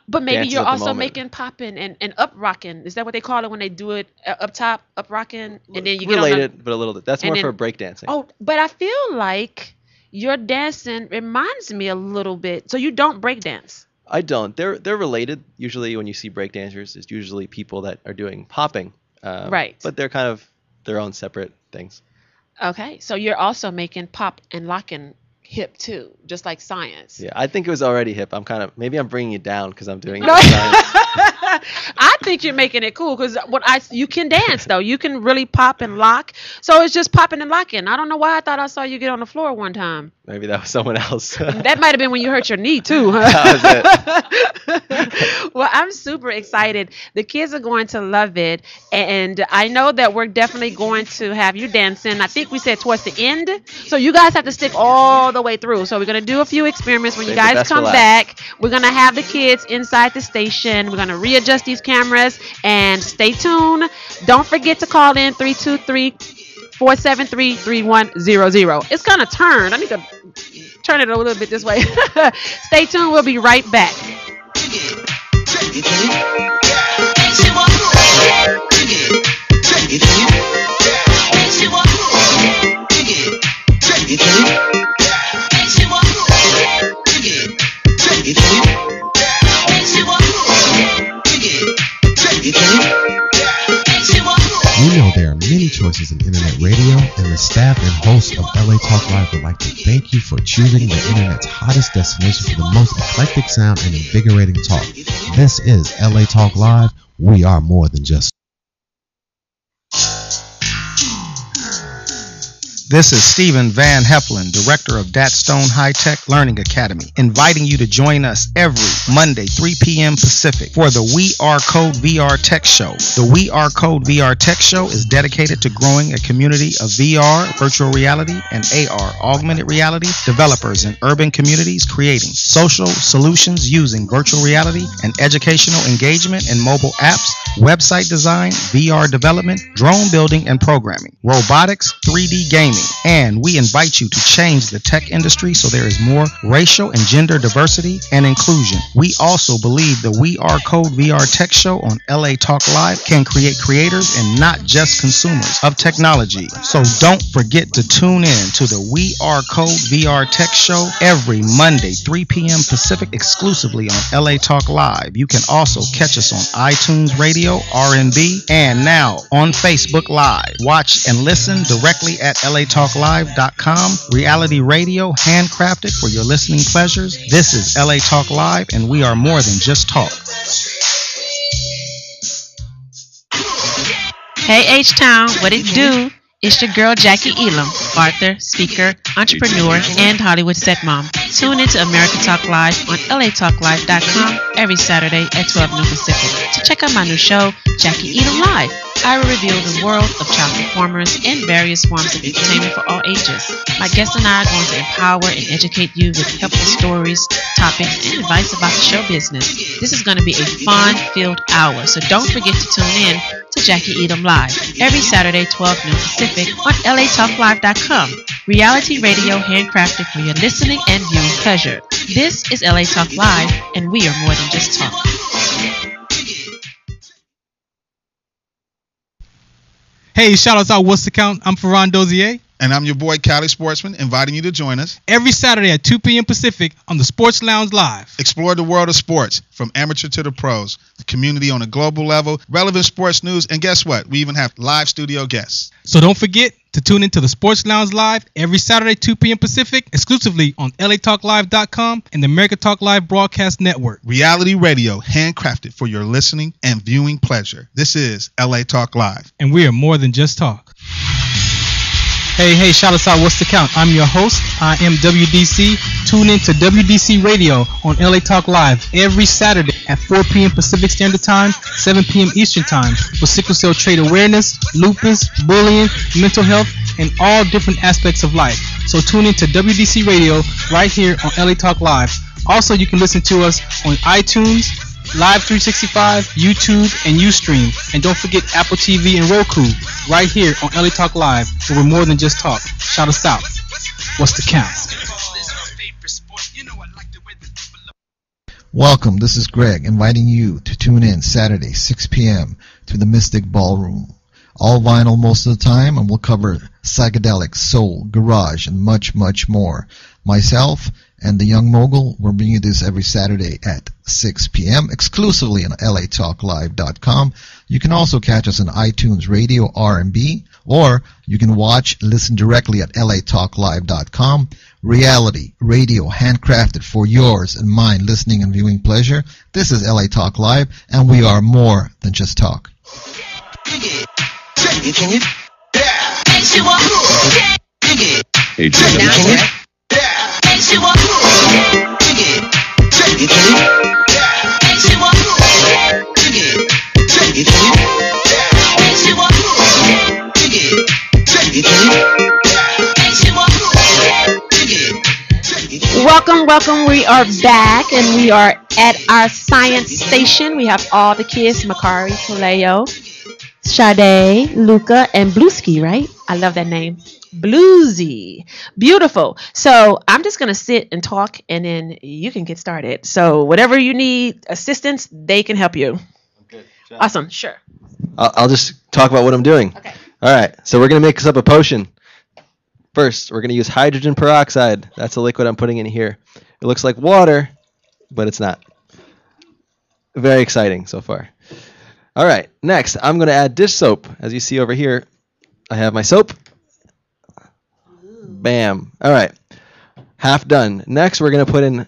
But maybe dances you're at the also moment. making popping and up rocking. Is that what they call it when they do it up top, up rocking, and then you get related, on but a little bit. That's and more then- for break dancing. Oh, but I feel like your dancing reminds me a little bit. So you don't break dance. I don't. They're related. Usually, when you see break dancers, it's usually people that are doing popping. Right. But they're kind of their own separate things. Okay, so you're also making pop and locking hip too, just like science. Yeah, I think it was already hip. Maybe I'm bringing you down because I'm doing it. No. for science. I think you're making it cool because you can dance though. You can really pop and lock. So it's just popping and locking. I don't know why I thought I saw you get on the floor one time. Maybe that was someone else. That might have been when you hurt your knee too. That was it. Well, I'm super excited. The kids are going to love it. And I know that we're definitely going to have you dancing. I think we said towards the end. So you guys have to stick all the way through. So we're going to do a few experiments. When you Save the guys best come for last. back, we're going to have the kids inside the station. We're going to readjust these cameras and stay tuned. Don't forget to call in 323-473-3100. It's going to turn. I need to turn it a little bit this way. Stay tuned. We'll be right back. There are many choices in internet radio, and the staff and host of LA Talk Live would like to thank you for choosing the internet's hottest destination for the most eclectic sound and invigorating talk. This is LA Talk Live. We are more than just. This is Stephen Van Heflin, Director of Datstone High Tech Learning Academy, inviting you to join us every Monday, 3 p.m. Pacific, for the We Are Code VR Tech Show. The We Are Code VR Tech Show is dedicated to growing a community of VR, virtual reality, and AR, augmented reality, developers in urban communities creating social solutions using virtual reality and educational engagement in mobile apps, website design, VR development, drone building and programming, robotics, 3D gaming. And we invite you to change the tech industry so there is more racial and gender diversity and inclusion. We also believe the We Are Code VR Tech Show on LA Talk Live can create creators and not just consumers of technology. So don't forget to tune in to the We Are Code VR Tech Show every Monday, 3 p.m. Pacific, exclusively on LA Talk Live. You can also catch us on iTunes Radio, RNB, and now on Facebook Live. Watch and listen directly at LATalkLive.com. Reality radio, handcrafted for your listening pleasures. This is LA Talk Live, and we are more than just talk. Hey H-Town, what it do? It's your girl Jackie Elam, author, speaker, entrepreneur, and Hollywood set mom. Tune into American Talk Live on LATalkLive.com every Saturday at 12 noon Pacific to check out my new show, Jackie Elam Live. I will reveal the world of child performers and various forms of entertainment for all ages. My guests and I are going to empower and educate you with helpful stories, topics, and advice about the show business. This is going to be a fun-filled hour, so don't forget to tune in to Jackie Elam Live every Saturday, 12 noon Pacific on LATalkLive.com. Reality radio handcrafted for your listening and viewing pleasure. This is LA Talk Live, and we are more than just talk. Hey, shout outs out Worcester Count. I'm Ferran Dozier. And I'm your boy, Cali Sportsman, inviting you to join us every Saturday at 2 p.m. Pacific on the Sports Lounge Live. Explore the world of sports, from amateur to the pros, the community on a global level, relevant sports news, and guess what? We even have live studio guests. So don't forget to tune into the Sports Lounge Live every Saturday, 2 p.m. Pacific, exclusively on LATalkLive.com and the American Talk Live Broadcast Network. Reality radio, handcrafted for your listening and viewing pleasure. This is LA Talk Live. And we are more than just talk. Hey, shout us out. What's the count? I'm your host. I am WDC. Tune in to WDC Radio on LA Talk Live every Saturday at 4 p.m. Pacific Standard Time, 7 p.m. Eastern Time for sickle cell trait awareness, lupus, bullying, mental health, and all different aspects of life. So tune in to WDC Radio right here on LA Talk Live. Also, you can listen to us on iTunes, Live 365, YouTube, and Ustream. And don't forget Apple TV and Roku right here on LA Talk Live, where we're more than just talk. Shout us out. What's the count? Welcome, this is Greg, inviting you to tune in Saturday, 6 p.m. to the Mystic Ballroom. All vinyl most of the time, and we'll cover psychedelic, soul, garage, and much, much more. Myself and the Young Mogul will bring you this every Saturday at 6 p.m. exclusively on LATalkLive.com. You can also catch us on iTunes Radio R&B, or you can watch, listen directly at LATalkLive.com. Reality radio, handcrafted for yours and mine listening and viewing pleasure. This is LA Talk Live, and we are more than just talk. Welcome. We are back, and we are at our science station. We have all the kids, Makari, Kaleo, Sade, Luca, and Bluesky, right? I love that name. Bluesy. Beautiful. So I'm just going to sit and talk, and then you can get started. So whatever you need assistance, they can help you. Okay. Awesome. Sure. I'll just talk about what I'm doing. Okay. All right. So we're going to make us up a potion. First, we're going to use hydrogen peroxide. That's the liquid I'm putting in here. It looks like water, but it's not. Very exciting so far. All right. Next, I'm going to add dish soap. As you see over here, I have my soap. Bam. All right. Half done. Next, we're going to put in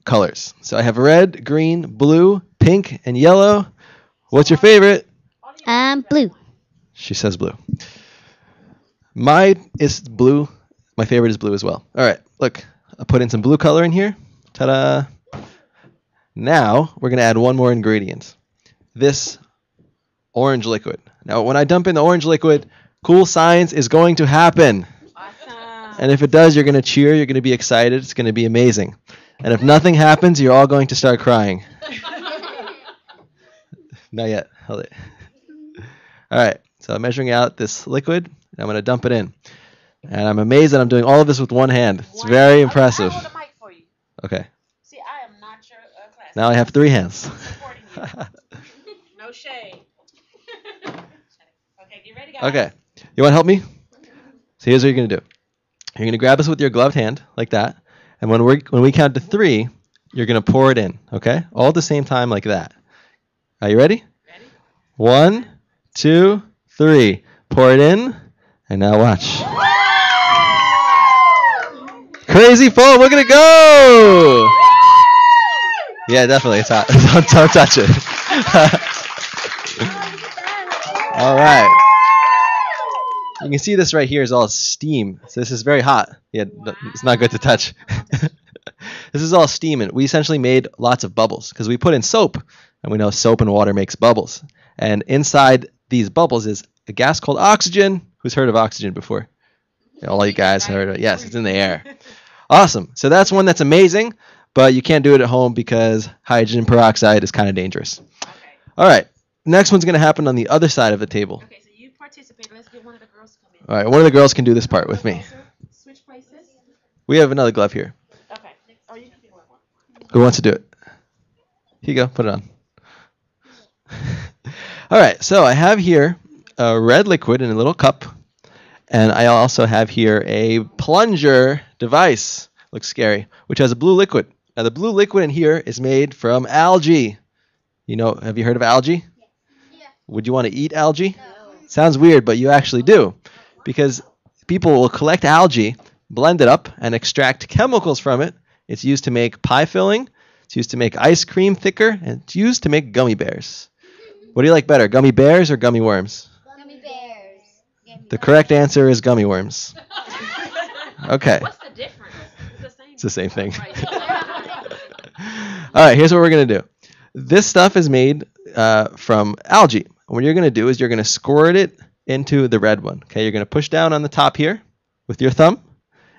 colors. So I have red, green, blue, pink, and yellow. What's your favorite? Blue. She says blue. Mine is blue. My favorite is blue as well. All right. Look, I put in some blue color in here. Ta-da. Now, we're going to add one more ingredient. This orange liquid. Now, when I dump in the orange liquid, cool science is going to happen. Awesome. And if it does, you're going to cheer. You're going to be excited. It's going to be amazing. And if nothing happens, you're all going to start crying. Not yet. Hold it. All right. So I'm measuring out this liquid. And I'm going to dump it in. And I'm amazed that I'm doing all of this with one hand. It's very impressive. I hold the mic for you. Okay. See, I am not your class. Now I have 3 hands. No shade. Okay, get ready, guys. Okay. You want to help me? So here's what you're going to do. You're going to grab this with your gloved hand, like that. And when we count to 3, you're going to pour it in, okay? All at the same time, like that. Are you ready? Ready. 1, 2, 3. Pour it in. And now watch. Crazy foam. Look at it go. Yeah, definitely. It's hot. Don't touch it. All right. You can see this right here is all steam. So this is very hot. Yeah, it's not good to touch. This is all steam, and we essentially made lots of bubbles because we put in soap, and we know soap and water makes bubbles. And inside these bubbles is a gas called oxygen. Who's heard of oxygen before? Yeah, all you guys heard of it. Yes, it's in the air. Awesome. So that's one that's amazing, but you can't do it at home because hydrogen peroxide is kind of dangerous. Okay. All right. Next one's going to happen on the other side of the table. Okay, so you participate. Let's get one of the girls to come in. All right, one of the girls can do this part with me. Switch places. We have another glove here. Okay. Oh, you can do one. Who wants to do it? Here you go. Put it on. All right, so I have here a red liquid in a little cup, and I also have here a plunger device. Looks scary, which has a blue liquid. Now, the blue liquid in here is made from algae. You know, have you heard of algae? Yeah. Would you want to eat algae? No. Sounds weird, but you actually do, because people will collect algae, blend it up, and extract chemicals from it. It's used to make pie filling. It's used to make ice cream thicker, and it's used to make gummy bears. What do you like better, gummy bears or gummy worms? Gummy bears. The correct answer is gummy worms. Okay. What's the difference? It's the same thing. All right, here's what we're going to do. This stuff is made from algae. What you're going to do is you're going to squirt it into the red one. Okay, you're going to push down on the top here with your thumb,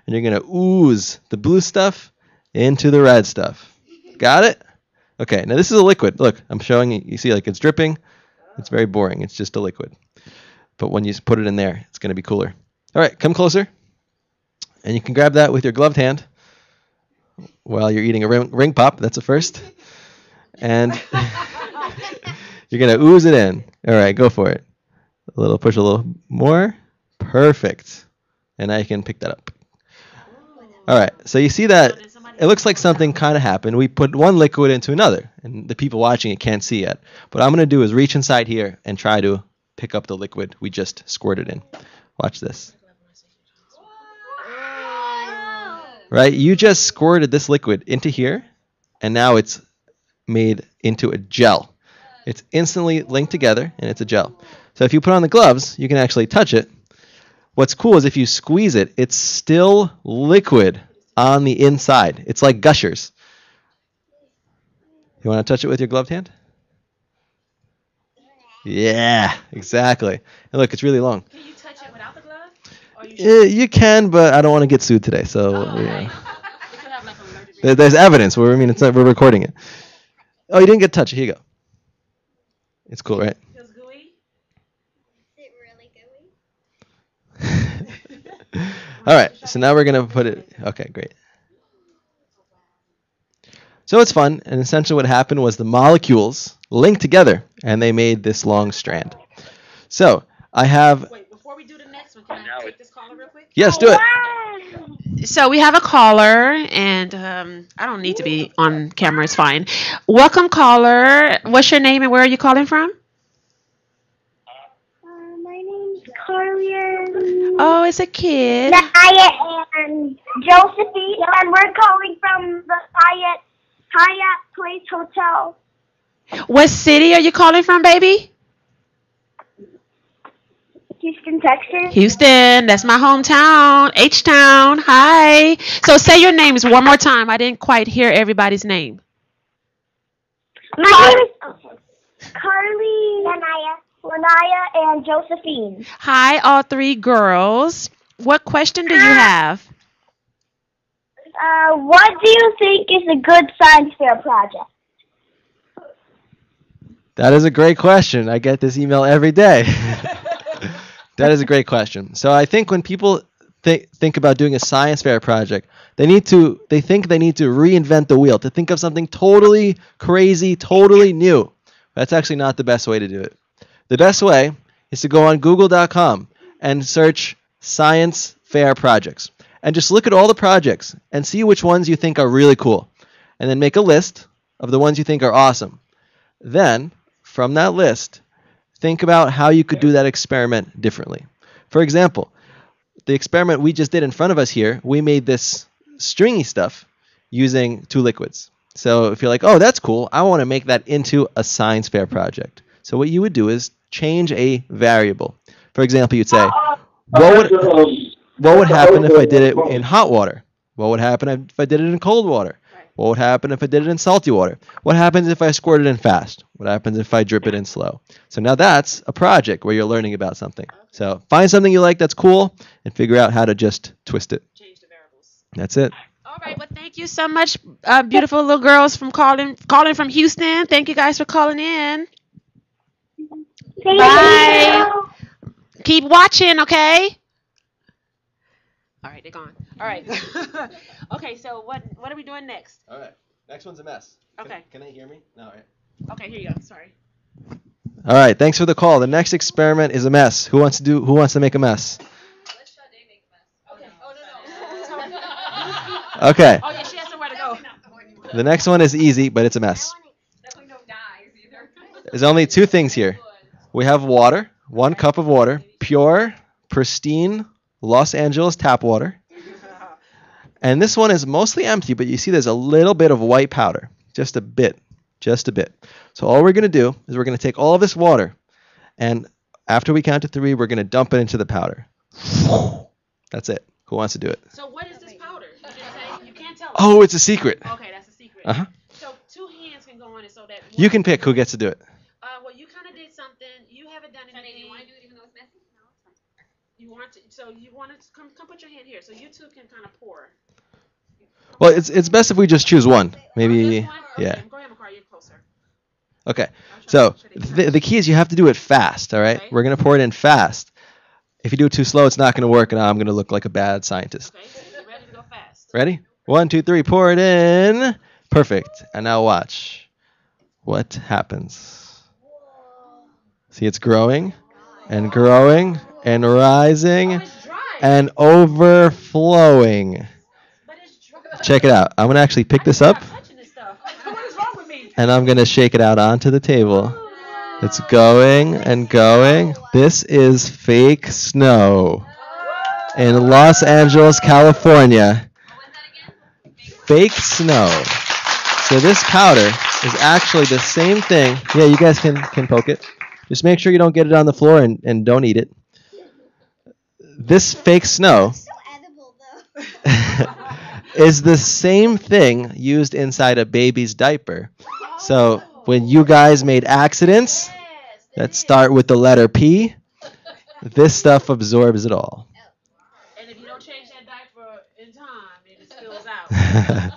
and you're going to ooze the blue stuff into the red stuff. Got it? Okay, now this is a liquid. Look, I'm showing you. You see, like, it's dripping. It's very boring. It's just a liquid. But when you put it in there, it's going to be cooler. All right, come closer. And you can grab that with your gloved hand while you're eating a ring pop. That's a first. And you're going to ooze it in. All right, go for it. Push a little more. Perfect. And now you can pick that up. All right, so you see that it looks like something kind of happened. We put one liquid into another, and the people watching it can't see yet. What I'm going to do is reach inside here and try to pick up the liquid we just squirted in. Watch this. Right? You just squirted this liquid into here, and now it's made into a gel. It's instantly linked together, and it's a gel. So if you put on the gloves, you can actually touch it. What's cool is if you squeeze it, it's still liquid on the inside. It's like gushers. You want to touch it with your gloved hand? Yeah, exactly. And look, it's really long. Can you touch it without the glove? You can, but I don't want to get sued today. So yeah. There's evidence. I mean, we're recording it. Oh, you didn't get to touch it. Here you go. It's cool, right? Feels gooey. Is it really gooey? All right, so now we're going to put it. Okay, great. So it's fun, and essentially what happened was the molecules linked together, and they made this long strand. So I have. Wait, before we do the next one, can I take this caller real quick? Yes, do it. So we have a caller, and I don't need to be on camera. It's fine. Welcome, caller. What's your name and where are you calling from? My name's Carly. Oh, it's a kid. Naya and Josephine, and we're calling from the Hyatt Place Hotel. What city are you calling from, baby? Houston, Texas. Houston, that's my hometown. H-Town. Hi. So say your names one more time. I didn't quite hear everybody's name. Carly, Lanaya, and Josephine. Hi, all three girls. What question do you have? What do you think is a good science fair project? That is a great question. I get this email every day. That is a great question. So I think when people think about doing a science fair project, they think they need to reinvent the wheel, to think of something totally crazy, totally new. That's actually not the best way to do it. The best way is to go on google.com and search science fair projects. And just look at all the projects and see which ones you think are really cool. And then make a list of the ones you think are awesome. Then, from that list, think about how you could do that experiment differently. For example, the experiment we just did in front of us here, we made this stringy stuff using two liquids. So if you're like, oh, that's cool, I want to make that into a science fair project. So what you would do is change a variable. For example, you'd say, what would happen if I did it in hot water? What would happen if I did it in cold water? What would happen if I did it in salty water? What happens if I squirt it in fast? What happens if I drip it in slow? So now that's a project where you're learning about something. So find something you like that's cool and figure out how to just twist it. Change the variables. That's it. All right. Well, thank you so much, beautiful little girls from calling from Houston. Thank you guys for calling in. Bye. Keep watching, okay? All right, they're gone. All right. Okay, so what are we doing next? All right. Next one's a mess. Okay. Can they hear me? No, all right. Okay, here you go. Sorry. All right. Thanks for the call. The next experiment is a mess. Who wants to make a mess? Okay. Oh yeah, she has somewhere to go. The next one is easy, but it's a mess. There's only two things here. We have water, 1 cup of water, pure, pristine Los Angeles tap water. And this one is mostly empty, but you see there's a little bit of white powder. Just a bit. So all we're going to do is we're going to take all of this water, and after we count to 3, we're going to dump it into the powder. That's it. Who wants to do it? So what is this powder? You can't tell us. Oh, it's a secret. Okay, that's a secret. Uh-huh. So 2 hands can go on it so that... You can pick who gets to do it. Well, you kind of did something. You haven't done anything. Do you want to do it even though it's messy? No, it's fine. You want to... So you want to... Come put your hand here so you two can kind of pour. Well, it's best if we just choose one. Maybe... One? Yeah. Okay, go ahead, McCarty. You're closer. Okay. So the key is you have to do it fast, all right? Okay. We're going to pour it in fast. If you do it too slow, it's not going to work, and I'm going to look like a bad scientist. Okay, so ready to go fast. Ready? 1, 2, 3, pour it in. Perfect. And now watch what happens. See, it's growing and growing and rising and overflowing. Check it out. I'm going to actually pick this up, and I'm going to shake it out onto the table. It's going and going. This is fake snow in Los Angeles, California. Fake snow. So this powder is actually the same thing. Yeah, you guys can poke it. Just make sure you don't get it on the floor and don't eat it. This fake snow is the same thing used inside a baby's diaper. So when you guys made accidents that start with the letter P, this stuff absorbs it all. And if you don't change that diaper in time, it spills out.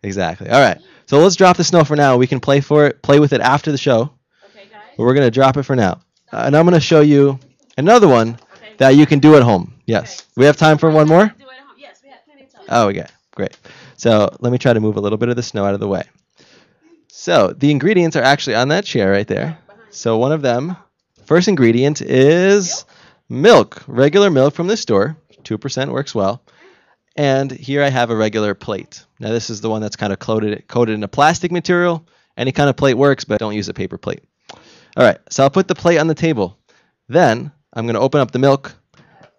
Exactly. All right. So let's drop the snow for now. We can play with it after the show. Okay, guys. But we're going to drop it for now. And I'm going to show you another one that you can do at home. Yes. Okay. We have time for one more? Yes, we have plenty of time. Oh, okay. Great. So let me try to move a little bit of the snow out of the way. So the ingredients are actually on that chair right there. So one of them, first ingredient is milk, regular milk from the store. 2% works well. And here I have a regular plate. Now this is the one that's kind of coated in a plastic material. Any kind of plate works, but don't use a paper plate. All right, so I'll put the plate on the table. Then I'm going to open up the milk,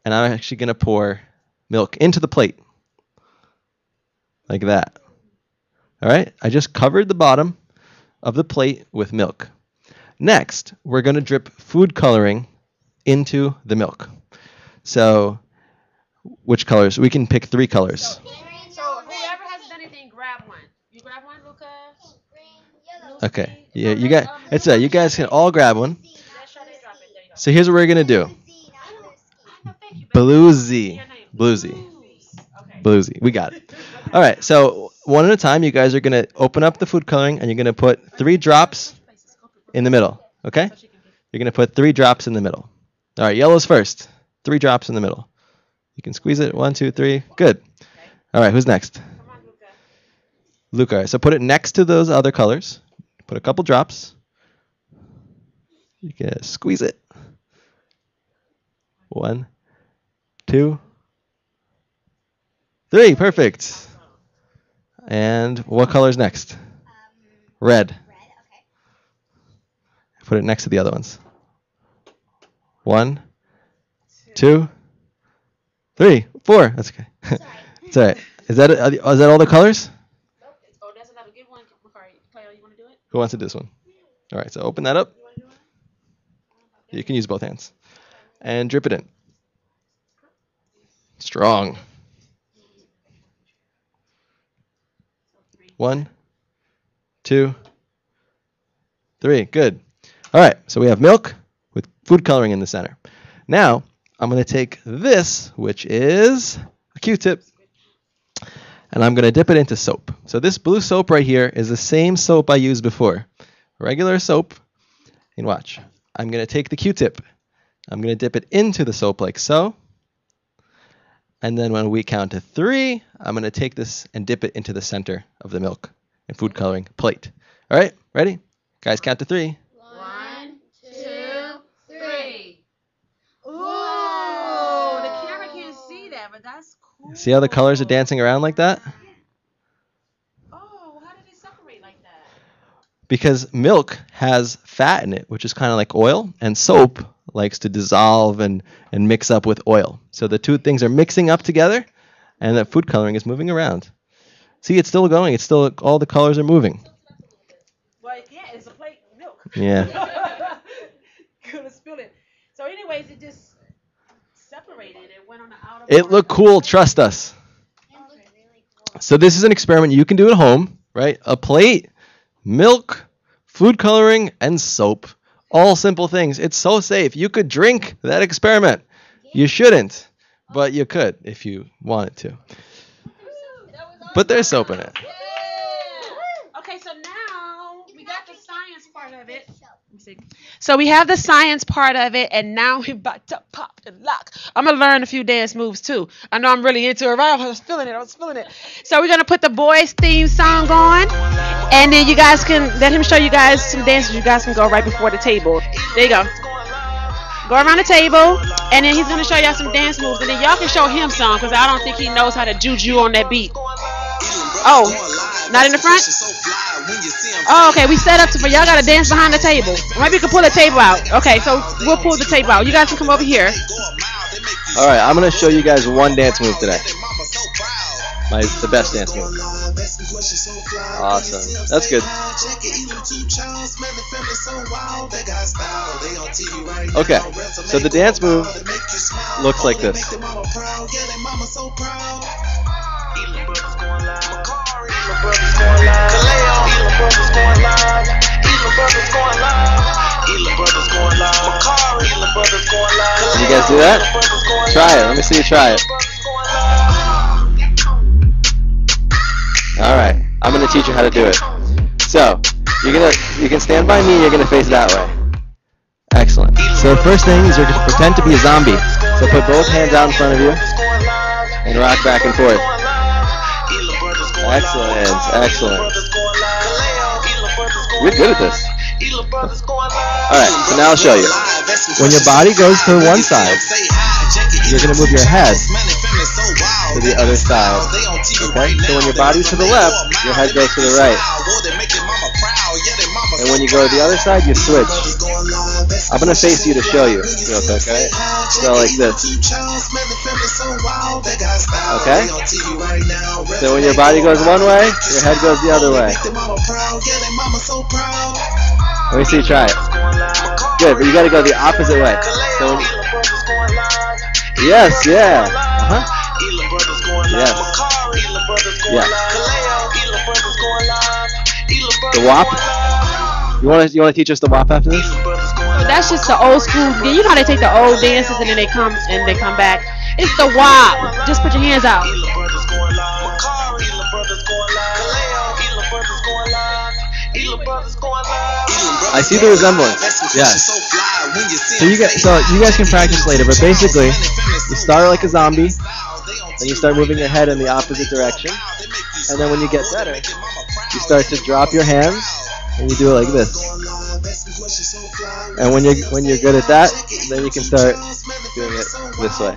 and I'm actually going to pour milk into the plate. Like that. All right? I just covered the bottom of the plate with milk. Next, we're going to drip food coloring into the milk. So, which colors? We can pick 3 colors. So whoever hasn't done anything, grab one. You grab one, Luca? Okay. Yeah, you guys can all grab one. So here's what we're going to do. Bluesy. We got it. All right. So one at a time, you guys are going to open up the food coloring, and you're going to put 3 drops in the middle. Okay? You're going to put 3 drops in the middle. All right. Yellow's first. 3 drops in the middle. You can squeeze it. 1, 2, 3. Good. All right. Who's next? Luca. So put it next to those other colors. Put a couple drops. You can squeeze it. 1, 2, 3. Perfect. And what color's next? Red. Put it next to the other ones. 1, 2, 3, 4. That's okay. It's all right. Is that all the colors? Oh, that's another good one. You want to do it? Who wants to do this one? All right. So open that up. You can use both hands. And drip it in. Strong. 1, 2, 3. Good. All right. So we have milk with food coloring in the center. Now, I'm going to take this, which is a Q-tip, and I'm going to dip it into soap. So this blue soap right here is the same soap I used before. Regular soap. And watch. I'm going to take the Q-tip. I'm going to dip it into the soap like so. And then when we count to 3, I'm going to take this and dip it into the center of the milk and food coloring plate. All right? Ready? Guys, count to 3. 1, 2, 3. Ooh, the camera can't see that, but that's cool. See how the colors are dancing around like that? Oh, how did they separate like that? Because milk has fat in it, which is kind of like oil, and soap likes to dissolve and mix up with oil. So the two things are mixing up together, and that food coloring is moving around. See, it's still going. It's still, all the colors are moving. Well, yeah, it's a plate of milk. Yeah. Could have spilled it. So anyways, it just separated. It went on the outer part. It looked cool. Trust us. So this is an experiment you can do at home, right? A plate, milk, food coloring, and soap. All simple things. It's so safe. You could drink that experiment. You shouldn't, but you could if you wanted to. But there's soap in it. Okay, so now we got the science part of it. So we have the science part of it, and now we're about to pop and lock. I'm going to learn a few dance moves, too. I know I'm really into it. I was feeling it. So we're going to put the boys' theme song on, and then you guys can let him show you guys some dances. You guys can go right before the table. There you go. Go around the table, and then he's going to show y'all some dance moves, and then y'all can show him some, because I don't think he knows how to juju on that beat. Oh, not in the front? Oh, okay, we set up for y'all got to dance behind the table. Maybe we can pull the table out. Okay, so we'll pull the table out. You guys can come over here. All right, I'm going to show you guys one dance move today. The best dance move. Awesome. That's good. Okay, so the dance move looks like this. Did you guys do that? Try it. Let me see you try it. All right. I'm going to teach you how to do it. So, you can stand by me. You're going to face that way. Excellent. So the first thing is you're going to pretend to be a zombie. So put both hands out in front of you and rock back and forth. Excellent. You're good at this. Alright, so now I'll show you. When your body goes to one side, you're going to move your head to the other side. Okay? So when your body's to the left, your head goes to the right. And when you go to the other side, you switch. I'm going to face you to show you real quick, alright? So like this. Okay? So when your body goes one way, your head goes the other way. Let me see you try it. Good, but you got to go the opposite way. So when yes, yeah. Uh-huh. Yes. Yeah. The WAP? You want to teach us the WAP after this? That's just the old school. You know how they take the old dances and then they come back. It's the WAP. Just put your hands out. I see the resemblance. Yeah. So you guys can practice later, but basically, you start like a zombie, then you start moving your head in the opposite direction, and then when you get better, you start to drop your hands and you do it like this. And when you're good at that, then you can start doing it this way.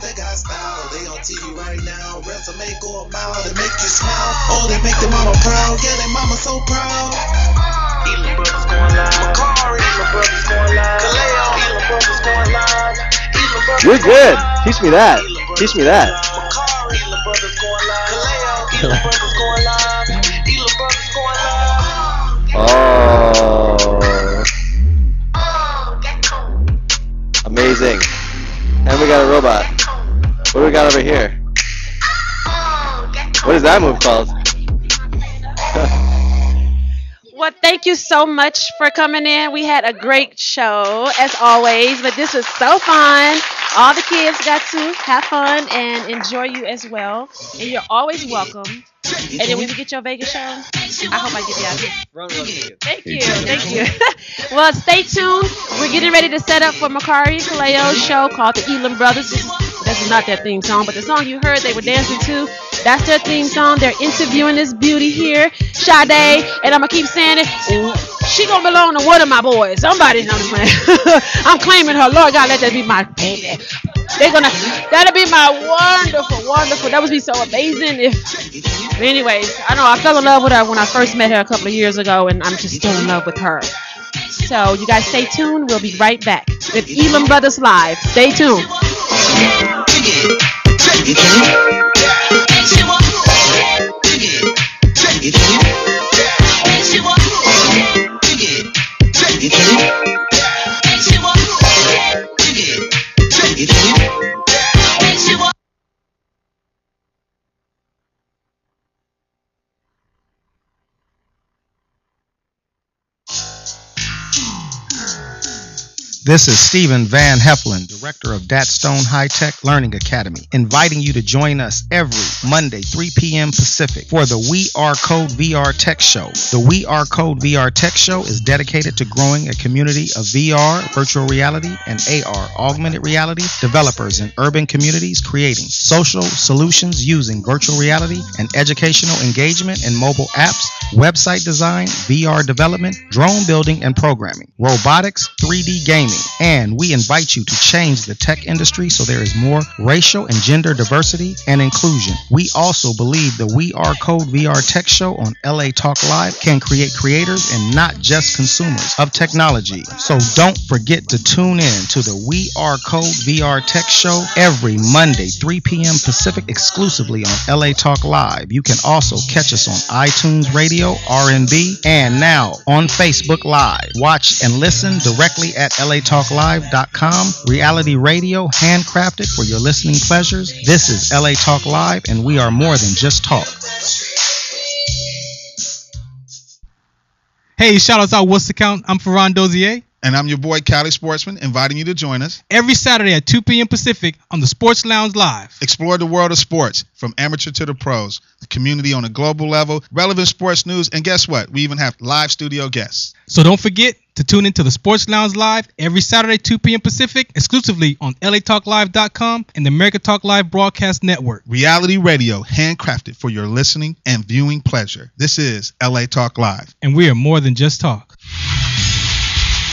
You're good. Teach me that. Teach me that. Oh. Amazing. And we got a robot. What do we got over here? What is that move called? Well, thank you so much for coming in. We had a great show, as always, but this was so fun. All the kids got to have fun and enjoy you as well. And you're always welcome. And then when we get your Vegas show, I hope I get you out here. Thank you. Thank you. Well, stay tuned. We're getting ready to set up for Makari and Kaleo's show called the Elam Brothers. This is not their theme song, but the song you heard they were dancing to, that's their theme song. They're interviewing this beauty here, Sade, and I'm going to keep saying it. She going to belong to one of my boys. Somebody knows me. I'm claiming her. Lord God, let that be my baby. That'll be my wonderful. That would be so amazing if. But anyways, I know I fell in love with her when I first met her a couple of years ago, and I'm just still in love with her. So you guys stay tuned. We'll be right back with Elam Brothers Live. Stay tuned. This is Stephen Van Heflin, Director of Dat Stone High Tech Learning Academy, inviting you to join us every Monday, 3 p.m. Pacific, for the We Are Code VR Tech Show. The We Are Code VR Tech Show is dedicated to growing a community of VR, virtual reality, and AR, augmented reality, developers in urban communities creating social solutions using virtual reality and educational engagement in mobile apps, website design, VR development, drone building and programming, robotics, 3D gaming, and we invite you to change the tech industry so there is more racial and gender diversity and inclusion. We also believe the We Are Code VR Tech Show on LA Talk Live can create creators and not just consumers of technology. So don't forget to tune in to the We Are Code VR Tech Show every Monday, 3 p.m. Pacific, exclusively on LA Talk Live. You can also catch us on iTunes Radio, RNB, and now on Facebook Live. Watch and listen directly at LATalkLive.com. Reality radio, handcrafted for your listening pleasures. This is LA Talk Live, and we are more than just talk. Hey, shout outs out What's the Count? I'm Ferran Dozier. And I'm your boy, Cali Sportsman, inviting you to join us every Saturday at 2 p.m. Pacific on the Sports Lounge Live. Explore the world of sports, from amateur to the pros, the community on a global level, relevant sports news, and guess what? We even have live studio guests. So don't forget to tune into the Sports Lounge Live every Saturday, 2 p.m. Pacific, exclusively on LATalkLive.com and the America Talk Live Broadcast Network. Reality radio, handcrafted for your listening and viewing pleasure. This is LA Talk Live. And we are more than just talk.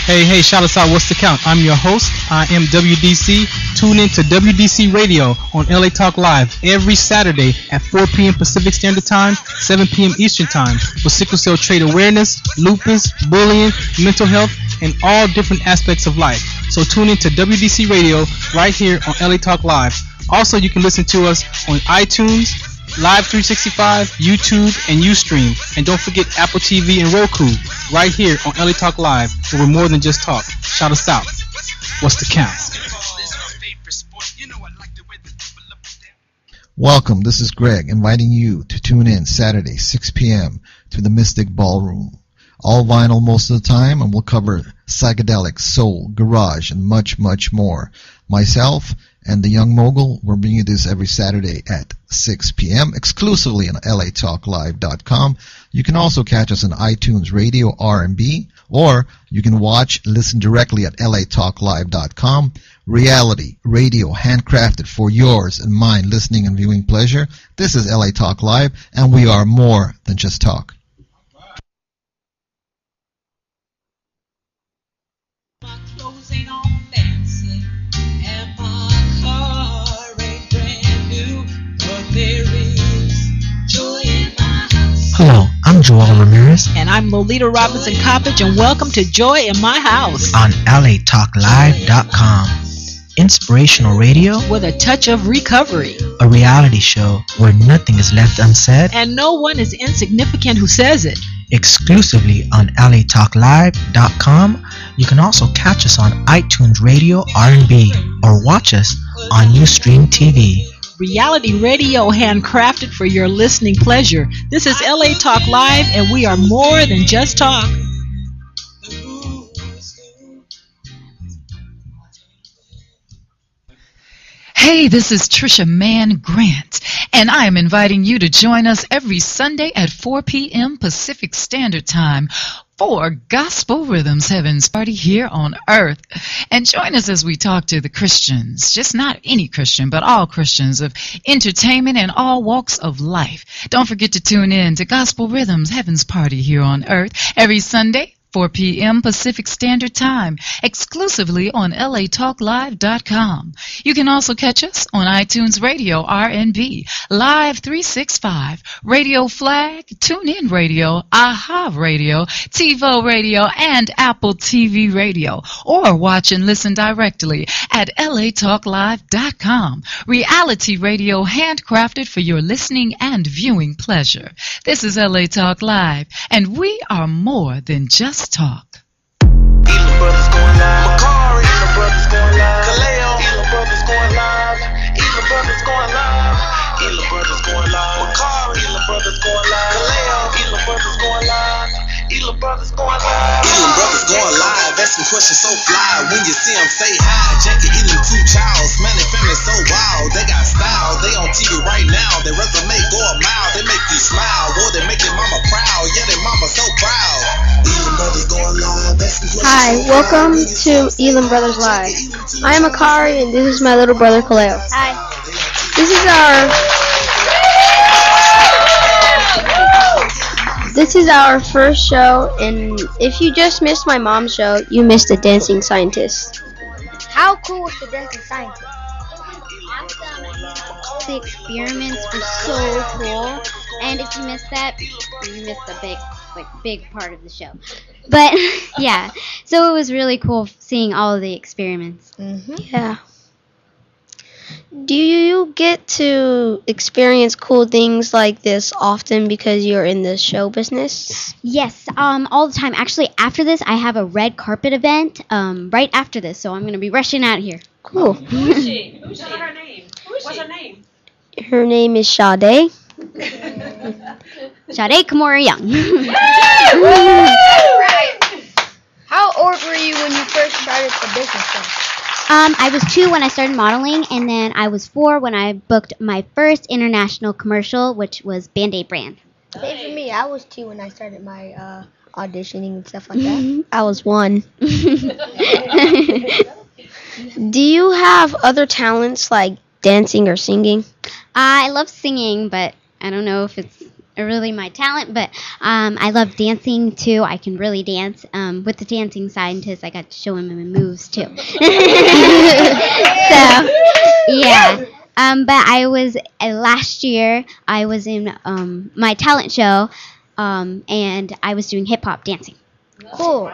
Hey, shout us out. What's the count? I'm your host. I am WDC. Tune in to WDC Radio on LA Talk Live every Saturday at 4 p.m. Pacific Standard Time, 7 p.m. Eastern Time with sickle cell trait awareness, lupus, bullying, mental health, and all different aspects of life. So tune in to WDC Radio right here on LA Talk Live. Also, you can listen to us on iTunes, Live 365, YouTube, and Ustream. And don't forget Apple TV and Roku right here on LA Talk Live, where we're more than just talk. Shout us out. What's the count? Welcome, this is Greg, inviting you to tune in Saturday, 6 p.m. to the Mystic Ballroom. All vinyl most of the time, and we'll cover psychedelic, soul, garage, and much, much more. Myself and the Young Mogul, we're bringing you this every Saturday at 6 p.m. exclusively on latalklive.com. You can also catch us on iTunes Radio R&B, or you can watch, listen directly at latalklive.com. Reality, radio, handcrafted for yours and mine listening and viewing pleasure. This is LA Talk Live, and we are more than just talk. Hello, I'm Joel Ramirez. And I'm Lolita Robinson Coppage, and welcome to Joy in My House on latalklive.com. Inspirational radio with a touch of recovery. A reality show where nothing is left unsaid. And no one is insignificant who says it. Exclusively on latalklive.com. You can also catch us on iTunes Radio R&B or watch us on Ustream TV. Reality radio handcrafted for your listening pleasure. This is LA Talk Live, and we are more than just talk. Hey, this is Trisha Mann Grant, and I am inviting you to join us every Sunday at 4 p.m. Pacific Standard Time for Gospel Rhythms Heaven's Party here on Earth. And join us as we talk to the Christians, just not any Christian, but all Christians of entertainment and all walks of life. Don't forget to tune in to Gospel Rhythms Heaven's Party here on Earth every Sunday, 4 p.m. Pacific Standard Time, exclusively on latalklive.com. You can also catch us on iTunes Radio R&B, Live 365, Radio Flag, TuneIn Radio, AHA Radio, TiVo Radio, and Apple TV Radio. Or watch and listen directly at latalklive.com. Reality radio handcrafted for your listening and viewing pleasure. This is LA Talk Live, and we are more than just talk. Elam brothers going live. Makari. Elam brothers going live. Kaleo. Elam brothers going live. Elam brothers going live. Elam brothers going live. Makari. Elam brothers going live. Kaleo. Elam brothers going live. Elam brothers going live. Elam brothers going live. Asking questions so fly. When you see them, say hi. Jackie Elam, two childs. Man, they family so wild. They got style. They on TV right now. Their resume go a mile. They make you smile. Boy, they make your mama proud. Yeah, their mama so proud. Elam brothers going live. Hi, welcome to Elam Brothers Live. I am Akari, and this is my little brother Kaleo. Hi. This is our first show, and if you just missed my mom's show, you missed the Dancing Scientist. How cool was the Dancing Scientist? The experiments were so cool, and if you missed that, you missed a big part of the show. But yeah, so it was really cool seeing all of the experiments. Yeah. Do you get to experience cool things like this often because you're in the show business? Yes, all the time. Actually, after this, I have a red carpet event right after this, so I'm going to be rushing out here. Cool. Who is she? Who's her name? What's her name? Her name is Sade. Sade Kamora Young. How old were you when you first started the business? I was 2 when I started modeling, and then I was 4 when I booked my first international commercial, which was Band-Aid brand. Same for me. I was 2 when I started my auditioning and stuff like that. I was 1. Do you have other talents like dancing or singing? I love singing, but I don't know if it's really my talent, but I love dancing too. I can really dance. With the dancing scientist, I got to show him my moves too. So yeah. But I was last year. I was in my talent show, and I was doing hip hop dancing. Cool.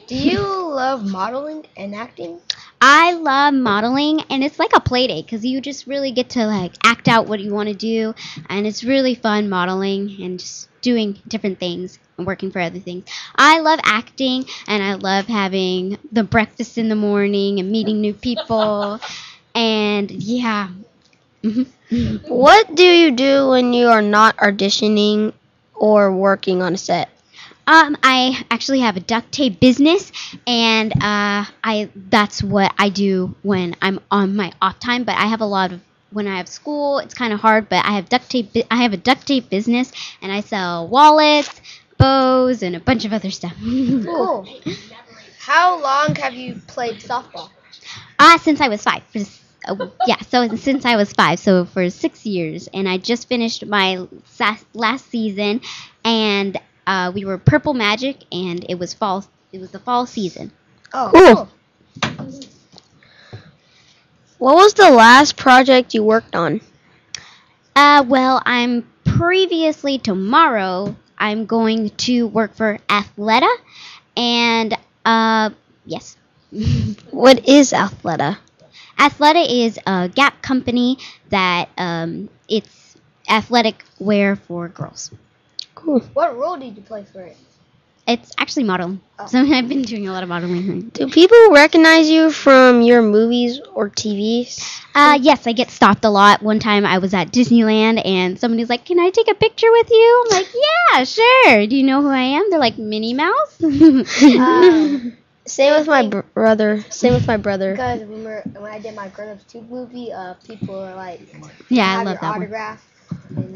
Do you love modeling and acting? I love modeling, and it's like a play date because you just really get to like act out what you want to do, and it's really fun modeling and just doing different things and working for other things. I love acting, and I love having the breakfast in the morning and meeting new people, and yeah. What do you do when you are not auditioning or working on a set? I actually have a duct tape business, and that's what I do when I'm on my off time. But I have a lot of when I have school, it's kind of hard. But I have I have a duct tape business, and I sell wallets, bows, and a bunch of other stuff. Cool. How long have you played softball? Since I was 5. So since I was 5, so for 6 years, and I just finished my last season, and we were Purple Magic, and it was fall. It was the fall season. Oh, cool. What was the last project you worked on? Well, tomorrow I'm going to work for Athleta, and yes. What is Athleta? Athleta is a Gap company that it's athletic wear for girls. Cool. What role did you play for it? It's actually modeling. Oh. So I've been doing a lot of modeling. Do people recognize you from your movies or TVs? Yes, I get stopped a lot. One time I was at Disneyland and somebody's like, "Can I take a picture with you?" I'm like, "Yeah, sure." Do you know who I am? They're like, "Minnie Mouse." Same with my brother. Because when I did my Grown Ups 2 movie, people were like, "Yeah, I love that autograph." And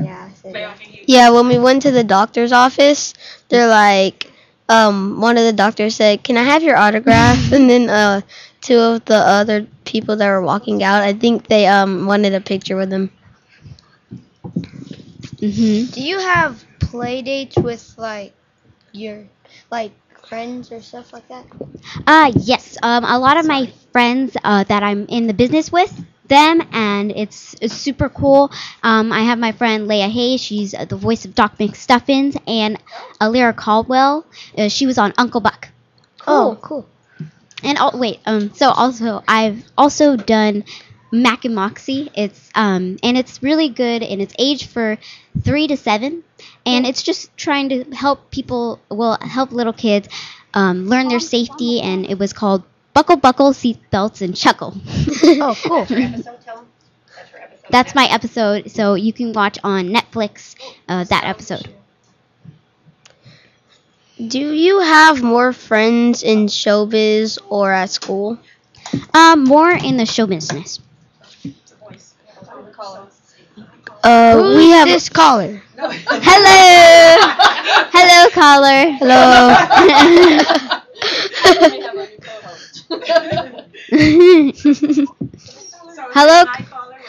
yeah, when we went to the doctor's office, they're like, one of the doctors said, "Can I have your autograph?" And then 2 of the other people that were walking out, I think they wanted a picture with him. Mhm. Do you have play dates with your friends or stuff like that? Yes. A lot of my friends that I'm in the business with them, and it's super cool. I have my friend Leia Hayes. She's the voice of Doc McStuffins, and Lyra Caldwell. She was on Uncle Buck. Oh, cool. And so also I've also done Mac and Moxie. It's and it's really good, and it's aged for 3 to 7, and it's just trying to help little kids learn their safety, and it was called Buckle, Buckle, Seatbelts, and Chuckle. Oh, cool. That's my episode, so you can watch on Netflix that episode. Do you have more friends in showbiz or at school? More in the show business. We have this caller. Hello. Hello, caller. Hello. Hello.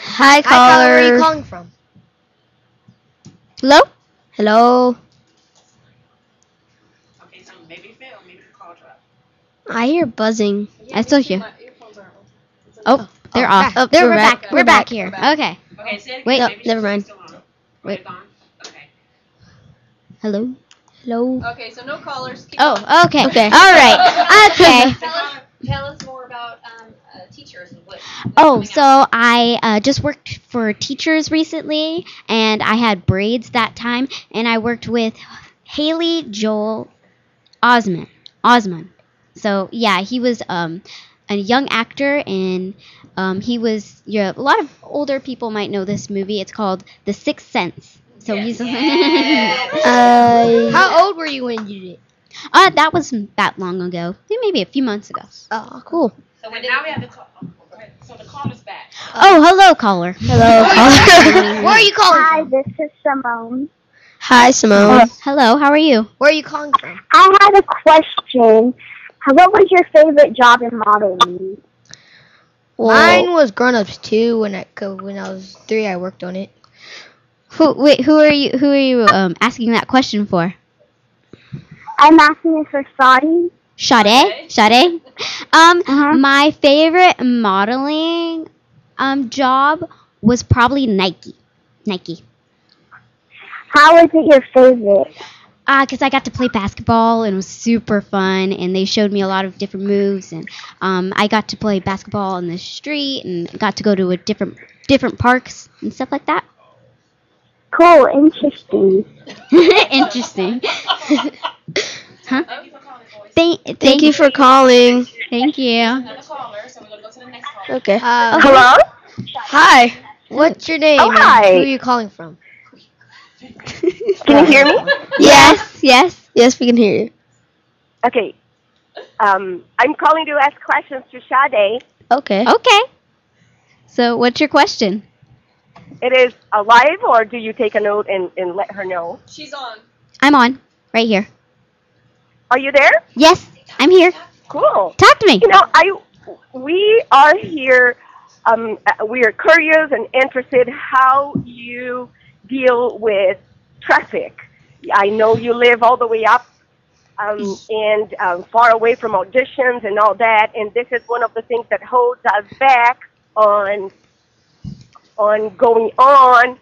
Hi, caller. Where are you calling from? Hello. Hello. Okay, so maybe the call dropped. I hear buzzing. I still hear. Oh, they're off. Oh, we're back. We're back here. Okay. Okay, say it Wait. No, never mind. Wait. Okay. Hello. Hello. Okay, so no callers. Oh, okay. Okay. All right. Okay. Tell us more about teachers and what. Oh, so I just worked for teachers recently, and I had braids that time, and I worked with Haley Joel Osmond. So yeah, he was a young actor, and he was. A lot of older people might know this movie. It's called The Sixth Sense. So he's. How old were you when you did it? That wasn't that long ago. Maybe a few months ago. Oh, cool. So now we have the call. So the call is back. Oh, hello, caller. Hello. Where are you calling Hi, from? this is Simone. Hi, Simone. Hello, how are you? Where are you calling from? I had a question. What was your favorite job in modeling? Mine was Grown Ups 2. When I was 3, I worked on it. Who are you asking that question for? I'm asking it for Saudi. Sade? My favorite modeling job was probably Nike. How is it your favorite? Because I got to play basketball and it was super fun, and they showed me a lot of different moves, and I got to play basketball in the street and got to go to a different parks and stuff like that. Cool, interesting. Interesting. Huh? Thank you for calling. Thank you. Okay. Hello? Hi. What's your name? Oh, hi. And who are you calling from? Can you hear me? Yes, we can hear you. Okay. I'm calling to ask questions to Sade. Okay. So, what's your question? It is alive, or do you take a note and let her know? She's on. I'm on, right here. Are you there? Yes, I'm here. Cool. Talk to me. You know, we are here. We are curious and interested how you deal with traffic. I know you live all the way up and far away from auditions and all that, and this is one of the things that holds us back on going on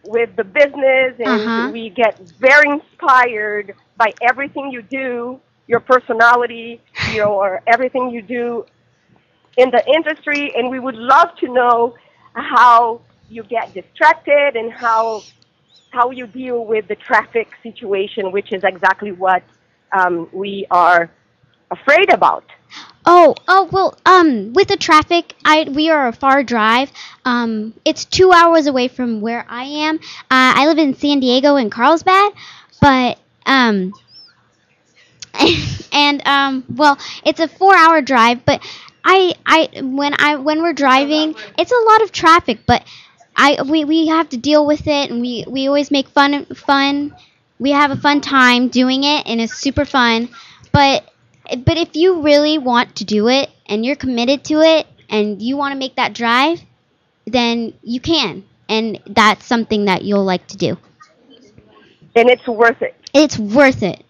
with the business, and we get very inspired by everything you do, your personality, everything you do in the industry, and we would love to know how you get distracted and how you deal with the traffic situation, which is exactly what we are afraid about. Well, with the traffic, we are a far drive. It's 2 hours away from where I am. I live in San Diego in Carlsbad, but well, it's a 4-hour drive. But when we're driving, it's a lot of traffic. But we have to deal with it, and we always make fun. We have a fun time doing it, and it's super fun. But if you really want to do it and you're committed to it and you want to make that drive, then you can. And that's something that you'll like to do. And it's worth it. It's worth it.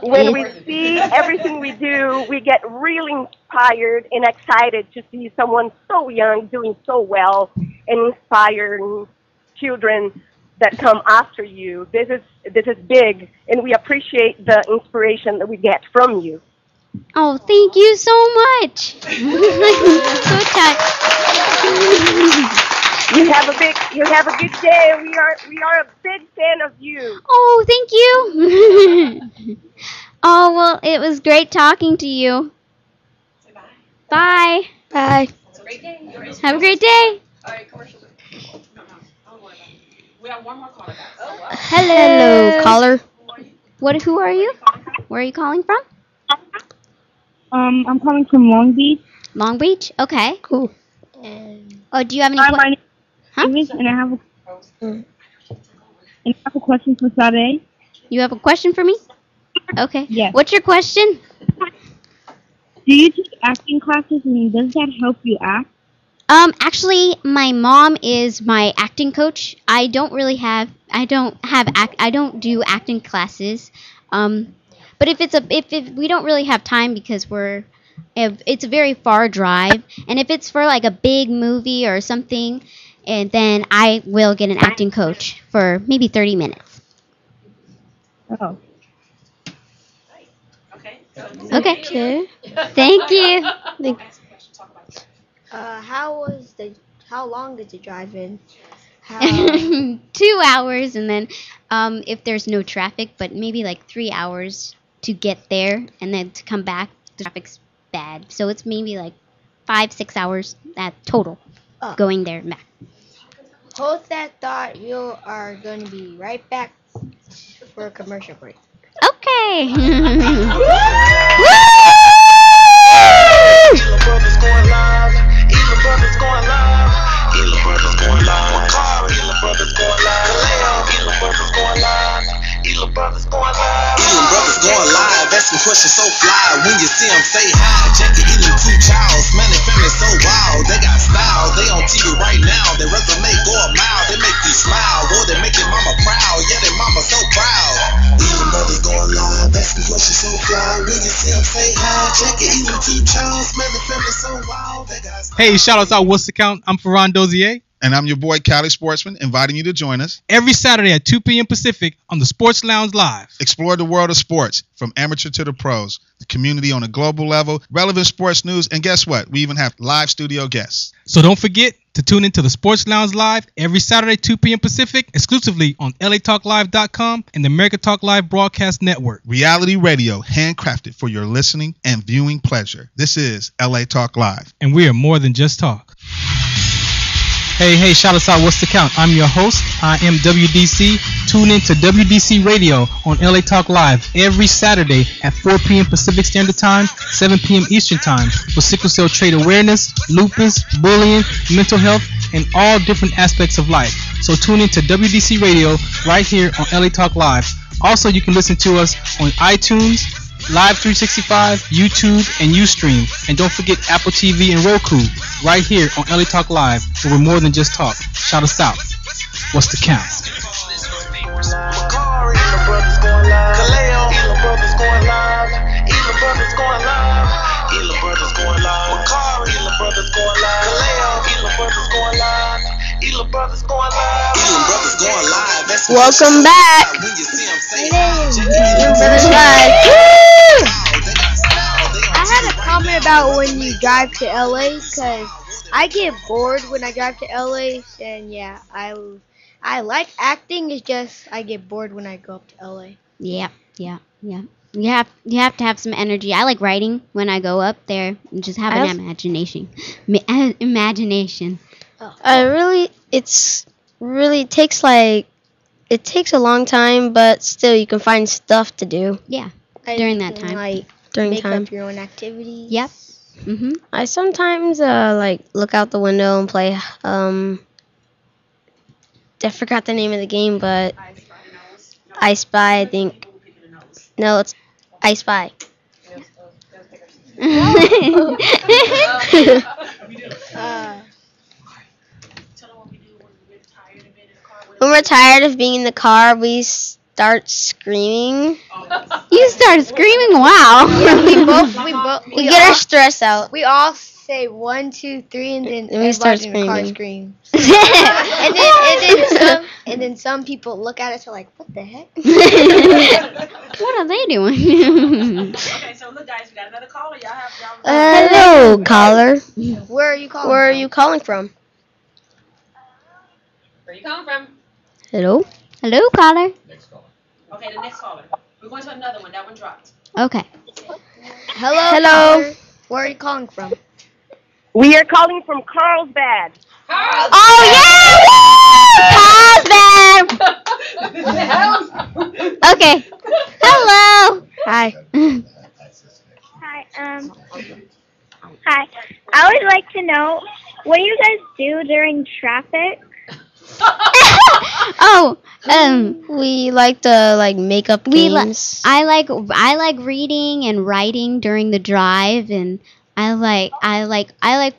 When we see everything we do, we get really inspired and excited to see someone so young doing so well and inspiring children that come after you. This is big, and we appreciate the inspiration that we get from you. Oh, thank you so much. So touched. You have a good day. We are a big fan of you. Oh, thank you. Oh, well, it was great talking to you. Bye. Bye. Have a great day. All right, commercial. We have one more caller. Hello, caller. Who are you? Where are you calling from? I'm calling from Long Beach. Long Beach? Okay. Cool. Do you have any questions? Huh? And I have a question for Sade. You have a question for me? Okay. Yes. What's your question? Do you take acting classes, and does that help you act? Actually, my mom is my acting coach. I don't do acting classes. But if we don't really have time because it's a very far drive, and if it's for like a big movie or something, and then I will get an acting coach for maybe 30 minutes. Oh. Okay. Thank you. How long did you drive in? 2 hours, and then if there's no traffic, but maybe like 3 hours to get there, and then to come back. The traffic's bad, so it's maybe like 5-6 hours at total going there and back. Hold that thought. You are going to be right back for a commercial break. Okay. Elam Brothers going live. Asking questions so fly. When you see them, say hi. Jackie Elam, 2 Childs. Man, they family so wild. They got style. They on TV right now. Their resume go a mile. They make you smile. Hey, shout out to What's the Count? I'm Ferran Dozier. And I'm your boy, Cali Sportsman, inviting you to join us every Saturday at 2 p.m. Pacific on the Sports Lounge Live. Explore the world of sports, from amateur to the pros, the community on a global level, relevant sports news, and guess what? We even have live studio guests. So don't forget to tune into the Sports Lounge Live every Saturday, 2 p.m. Pacific, exclusively on LATalkLive.com and the America Talk Live Broadcast Network. Reality radio, handcrafted for your listening and viewing pleasure. This is LA Talk Live. And we are more than just talk. Hey, shout out, What's the Count? I'm your host. I am WDC. Tune in to WDC Radio on LA Talk Live every Saturday at 4 p.m. Pacific Standard Time, 7 p.m. Eastern Time for sickle cell trait awareness, lupus, bullying, mental health, and all different aspects of life. So tune in to WDC Radio right here on LA Talk Live. Also, you can listen to us on iTunes, Live 365, YouTube, and Ustream. And don't forget Apple TV and Roku right here on LA Talk Live, where we're more than just talk. Shout us out. What's the count? Welcome back. I had a comment about when you drive to LA, because I get bored when I drive to LA, and yeah, I like acting. It's just I get bored when I go up to LA. Yeah. You have to have some energy. I like writing when I go up there and just have an imagination. It takes a long time, but still you can find stuff to do. Yeah, during that time. Make up your own activities. Yep. Mhm. I sometimes look out the window and play. I forgot the name of the game, but I Spy. I think. No, it's I Spy. When we're tired of being in the car, we start screaming. You start screaming? Wow. We get our stress out. We all say 1, 2, 3, and then we start everybody in the car screaming. screams. and then some people look at us and are like, what the heck? What are they doing? Okay, so look, guys, we got another caller. Y'all have Hello, caller. Where are you calling Where are you calling from? Where you calling from? Hello? Hello, caller. Okay, the next caller. We're going to another one. That one dropped. Okay. Hello. Caller. Where are you calling from? We are calling from Carlsbad. Oh, yeah! Carlsbad! Okay. Hello. Hi. Hi. I would like to know, what do you guys do during traffic? We like to make up games. I like reading and writing during the drive, and I like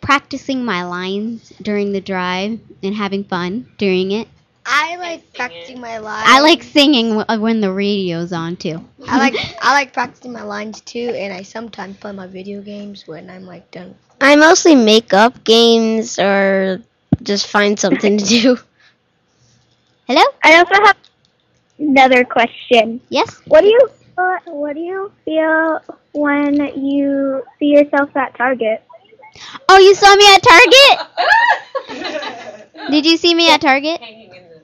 practicing my lines during the drive and having fun during it. I like practicing my lines. I like singing when the radio's on too. I like practicing my lines too, and I sometimes play my video games when I'm done. I mostly make up games or just find something to do. Hello? I also have another question. Yes? What do you feel when you see yourself at Target? Oh, you saw me at Target? Did you see me at Target?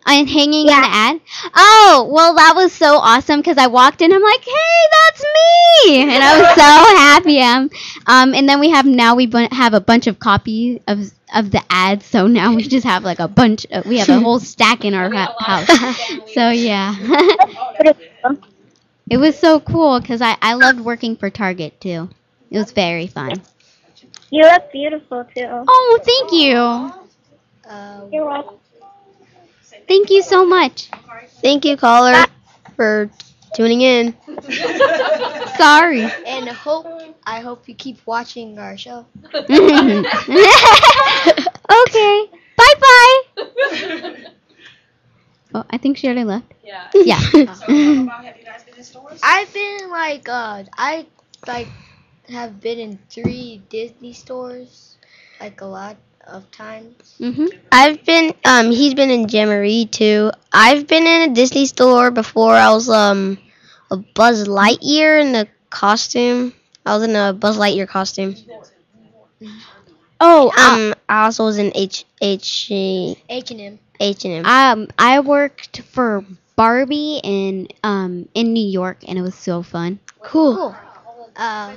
I'm hanging in the ad. Oh, well, that was so awesome because I walked in. I'm like, hey, that's me, and I was so happy. And then we have a bunch of copies of the ads. So now we just have a bunch. We have a whole stack in our house. So yeah, it was so cool because I loved working for Target too. It was very fun. You look beautiful too. Oh, thank you. You're welcome. Thank you so much. Thank you, caller, for tuning in. Sorry. And I hope you keep watching our show. Okay. Bye-bye. Oh, I think Shirley left. Yeah. I've been have been in 3 Disney stores, like a lot of times. I've been. He's been in Jamboree too. I've been in a Disney store before. I was a Buzz Lightyear in the costume. I was in a Buzz Lightyear costume. Oh, I also was in H&M. I worked for Barbie in New York, and it was so fun. Cool.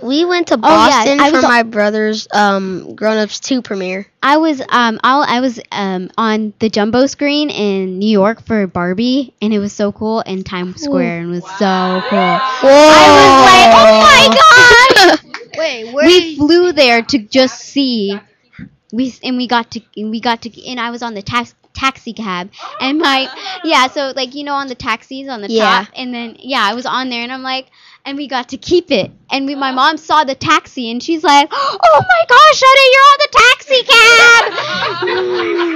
We went to Boston for my brother's Grown Ups 2 premiere. I was on the jumbo screen in New York for Barbie, and it was so cool in Times Square, and it was so cool. Whoa. I was like, oh my god! Wait, we flew there to just see. We got to, and I was on the taxi cab, and so like on the taxis on the top, and then I was on there, and I'm like. And we got to keep it. And my mom saw the taxi, and she's like, "Oh my gosh, Shadi, you're on the taxi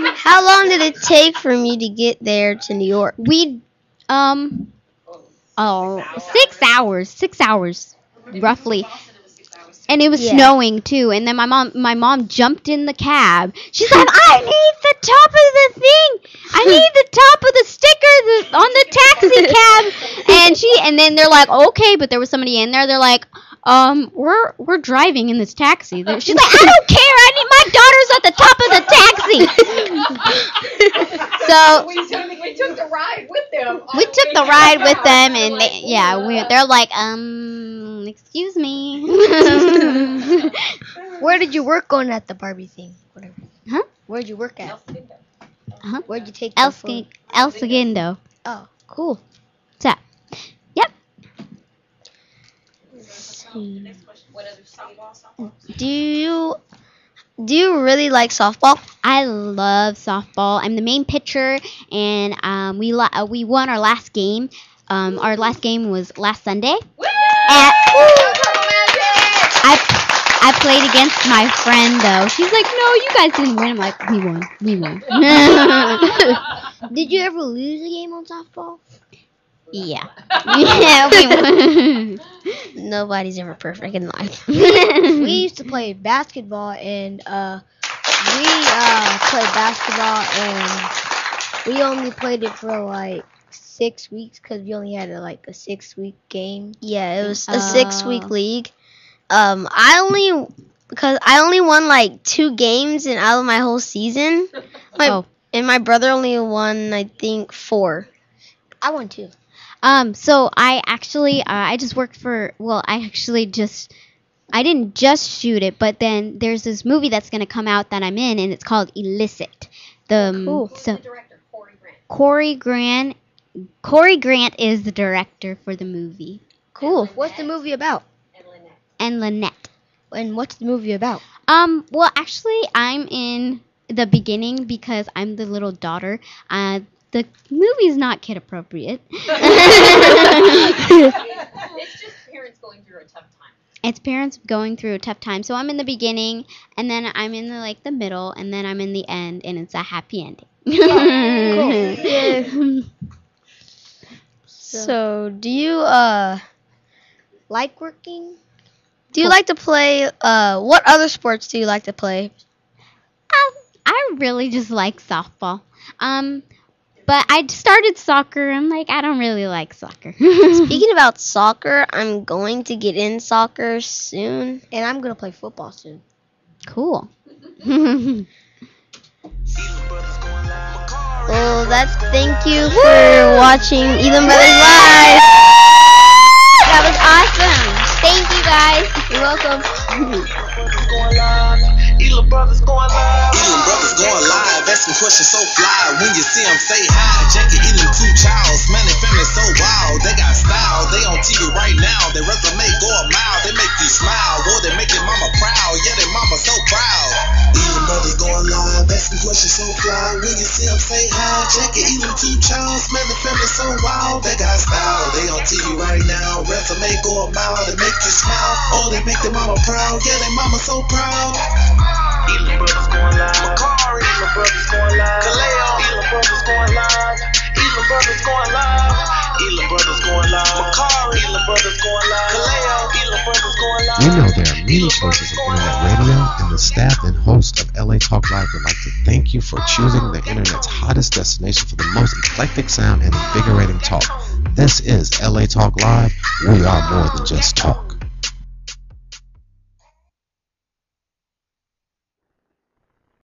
cab!" How long did it take from you to get there to New York? 6 hours, roughly. And it was snowing too. And then my mom jumped in the cab. She's like, "I need the top of the thing. I need the top of the sticker on the taxi cab." And then they're like, "Okay," but there was somebody in there. They're like, we're driving in this taxi." She's like, "I don't care. I need my daughter's at the top of the taxi." So we took the ride with them. We took the ride with them, and they're like, excuse me. Where did you work on at the Barbie thing? Whatever. Huh? Where did you work at? Where'd you take El Segundo. Oh, cool. So, yep. Do you really like softball? I love softball. I'm the main pitcher, and we won our last game. Our last game was last Sunday. I played against my friend though. She's like, "No, you guys didn't win." I'm like, "We won." Did you ever lose a game on softball? Yeah. Yeah, we won. Nobody's ever perfect in life. We used to play basketball, and we only played it for like 6 weeks because we only had a 6-week game. Yeah, it was a 6-week league. I only won like 2 games out of my whole season. And my brother only won, I think, 4. I won 2. So I actually, I just worked for. Well, I didn't just shoot it, but then there's this movie that's gonna come out that I'm in, and it's called Illicit. Cool. So Corey Grant is the director for the movie. Cool. What's the movie about? And Lynette. And what's the movie about? Well, actually, I'm in the beginning because I'm the little daughter. The movie's not kid appropriate. It's just parents going through a tough time. It's parents going through a tough time. So I'm in the beginning, and then I'm in the middle, and then I'm in the end, and it's a happy ending. Cool. Yeah. So, do you like working? Do you like to play? What other sports do you like to play? I really just like softball. But I started soccer. I'm like, I don't really like soccer. Speaking about soccer, I'm going to get in soccer soon. And I'm going to play football soon. Cool. Well, thank you for watching Elam Brothers Live. That was awesome. Thank you guys. You're welcome. Elam Brothers going live. Elam Brothers going live. Asking questions so fly. When you see them, say hi. Jackie Elam, 2 Childs. Man, they family so wild. They got style. They on TV right now. Their resume go a mile. They make you smile. Boy, they make your mama proud. Yeah, their mama so proud. Elam Brothers going live. Asking questions so fly. When you see them, say hi. Jackie Elam, 2 Childs. Man, they family so wild. They got style. They on TV right now. Resume go a mile. They make you smile. Oh, they make their mama proud. Yeah, their mama so proud. Elam Brothers going live. Makari, Elam Brothers going live. Kaleo, Elam Brothers going live. Elam Brothers going live. Elam Brothers going live. Makari, Elam Brothers going live. Kaleo, Elam We know there are many choices in internet radio, and the staff and host of LA Talk Live would like to thank you for choosing the internet's hottest destination for the most eclectic sound and invigorating talk. This is LA Talk Live. We are more than just talk.